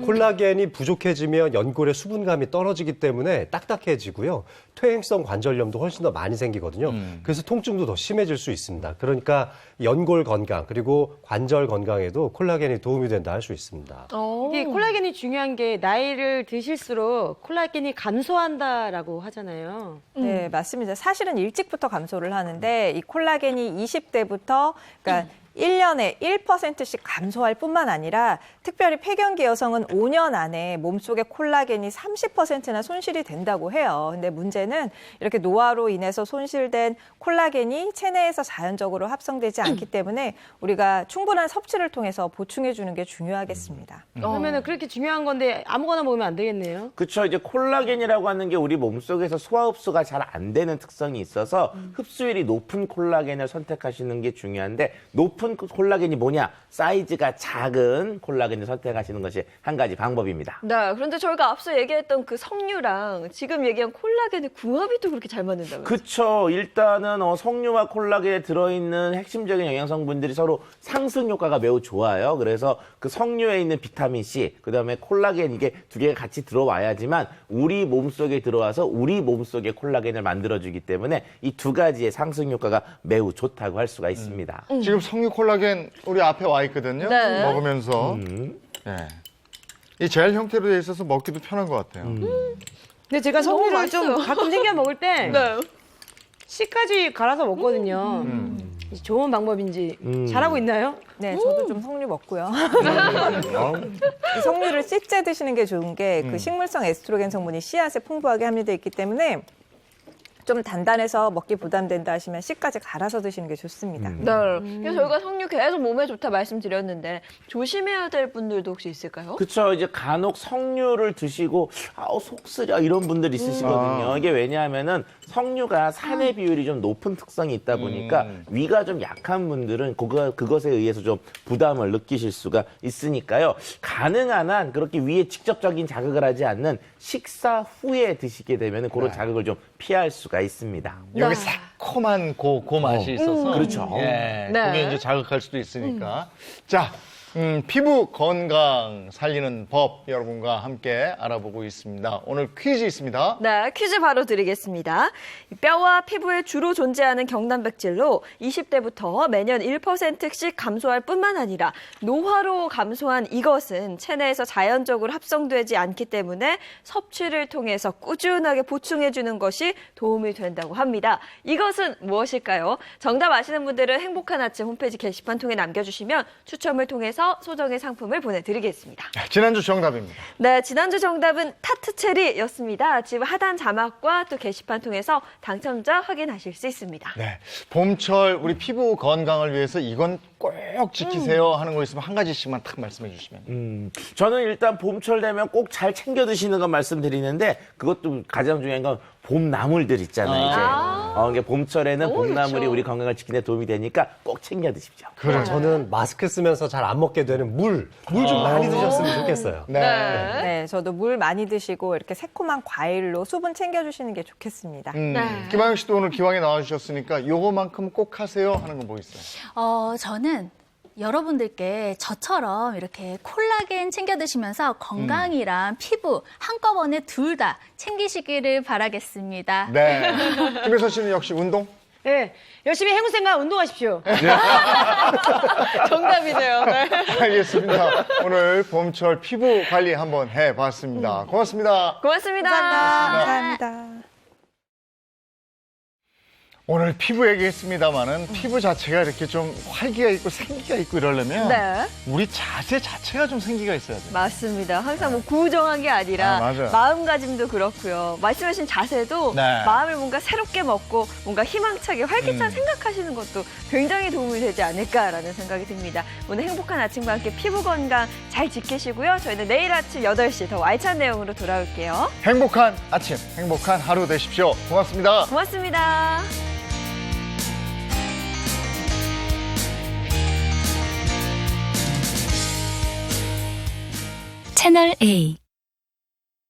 콜라겐이 부족해지면 연골의 수분감이 떨어지기 때문에 딱딱해지고요. 퇴행성 관절염도 훨씬 더 많이 생기거든요. 그래서 통증도 더 심해질 수 있습니다. 그러니까 연골 건강 그리고 관절 건강에도 콜라겐이 도움이 된다 할 수 있습니다. 이게 콜라겐이 중요한 게 나이를 드실수록 콜라겐이 감소한다라고 하잖아요. 네, 맞습니다. 사실은 일찍부터 감소를 하는데 이 콜라겐이 20대부터 그러니까 1년에 1%씩 감소할 뿐만 아니라 특별히 폐경기 여성은 5년 안에 몸속의 콜라겐이 30%나 손실이 된다고 해요. 근데 문제는 이렇게 노화로 인해서 손실된 콜라겐이 체내에서 자연적으로 합성되지 않기 때문에 우리가 충분한 섭취를 통해서 보충해 주는 게 중요하겠습니다. 그러면은 그렇게 중요한 건데 아무거나 먹으면 안 되겠네요. 그렇죠. 이제 콜라겐이라고 하는 게 우리 몸속에서 소화 흡수가 잘 안 되는 특성이 있어서 흡수율이 높은 콜라겐을 선택하시는 게 중요한데 높은 콜라겐이 뭐냐? 사이즈가 작은 콜라겐을 선택하시는 것이 한 가지 방법입니다. 네, 그런데 저희가 앞서 얘기했던 그 석류랑 지금 얘기한 콜라겐의 궁합이 또 그렇게 잘 맞는다고요? 그렇죠. 일단은 석류와 콜라겐에 들어있는 핵심적인 영양성분들이 서로 상승 효과가 매우 좋아요. 그래서 그 석류에 있는 비타민 C, 그다음에 콜라겐 이게 두 개가 같이 들어와야지만 우리 몸속에 들어와서 우리 몸속에 콜라겐을 만들어주기 때문에 이 두 가지의 상승 효과가 매우 좋다고 할 수가 있습니다. 지금 석류 콜라겐 우리 앞에 와 있거든요. 네. 먹으면서. 네. 이 젤 형태로 돼 있어서 먹기도 편한 것 같아요. 근데 제가 석류를 좀 가끔 챙겨 먹을 때 씨까지 갈아서 먹거든요. 좋은 방법인지 잘하고 있나요? 네, 저도 좀 석류 먹고요. 이 석류를 씨째 드시는 게 좋은 게 그 식물성 에스트로겐 성분이 씨앗에 풍부하게 함유되어 있기 때문에 좀 단단해서 먹기 부담된다 하시면 씨까지 갈아서 드시는 게 좋습니다. 네. 그래서 저희가 석류 계속 몸에 좋다 말씀드렸는데 조심해야 될 분들도 혹시 있을까요? 그렇죠. 이제 간혹 석류를 드시고 속 쓰려 이런 분들 있으시거든요. 이게 왜냐하면은 석류가 산의 비율이 좀 높은 특성이 있다 보니까 위가 좀 약한 분들은 그것에 의해서 좀 부담을 느끼실 수가 있으니까요. 가능한 한 그렇게 위에 직접적인 자극을 하지 않는 식사 후에 드시게 되면 그런 자극을 좀 피할 수가 있습니다. 여기 새콤한 그 맛이 있어서 그렇죠. 예, 네. 그게 이제 자극할 수도 있으니까. 자, 피부 건강 살리는 법 여러분과 함께 알아보고 있습니다. 오늘 퀴즈 있습니다. 네, 퀴즈 바로 드리겠습니다. 뼈와 피부에 주로 존재하는 경단백질로 20대부터 매년 1%씩 감소할 뿐만 아니라 노화로 감소한 이것은 체내에서 자연적으로 합성되지 않기 때문에 섭취를 통해서 꾸준하게 보충해주는 것이 도움이 된다고 합니다. 이것은 무엇일까요? 정답 아시는 분들은 행복한 아침 홈페이지 게시판 통해 남겨주시면 추첨을 통해서 소정의 상품을 보내드리겠습니다. 지난주 정답입니다. 네, 지난주 정답은 타트체리였습니다. 지금 하단 자막과 또 게시판 통해서 당첨자 확인하실 수 있습니다. 네, 봄철 우리 피부 건강을 위해서 이건 꼭 지키세요 하는 거 있으면 한 가지씩만 딱 말씀해 주시면. 저는 일단 봄철 되면 꼭 잘 챙겨 드시는 건 말씀드리는데 그것도 가장 중요한 건 봄나물들 있잖아요. 이제 봄철에는 봄나물이 그렇죠. 우리 건강을 지키는 데 도움이 되니까 꼭 챙겨 드십시오. 저는 마스크 쓰면서 잘 안 먹게 되는 물 좀 많이 드셨으면 좋겠어요. 네, 저도 물 많이 드시고 이렇게 새콤한 과일로 수분 챙겨주시는 게 좋겠습니다. 김하영 씨도 오늘 기왕에 나와주셨으니까 요거만큼 꼭 하세요 하는 거 뭐 있어요? 저는 여러분들께 저처럼 이렇게 콜라겐 챙겨 드시면서 건강이랑 피부 한꺼번에 둘 다 챙기시기를 바라겠습니다. 네. 김혜선 씨는 역시 운동? 네, 열심히 해군생활 운동하십시오. 정답이네요. 네. 알겠습니다. 오늘 봄철 피부 관리 한번 해봤습니다. 고맙습니다. 고맙습니다. 감사합니다. 오늘 피부 얘기했습니다만은 피부 자체가 이렇게 좀 활기가 있고 생기가 있고 이러려면 네. 우리 자세 자체가 좀 생기가 있어야 돼요. 맞습니다. 항상 뭐 구정한 게 아니라 맞아요. 마음가짐도 그렇고요. 말씀하신 자세도 네. 마음을 뭔가 새롭게 먹고 뭔가 희망차게 활기찬 생각하시는 것도 굉장히 도움이 되지 않을까라는 생각이 듭니다. 오늘 행복한 아침과 함께 피부 건강 잘 지키시고요. 저희는 내일 아침 8시 더 알찬 내용으로 돌아올게요. 행복한 아침, 행복한 하루 되십시오. 고맙습니다. 고맙습니다. 채널 A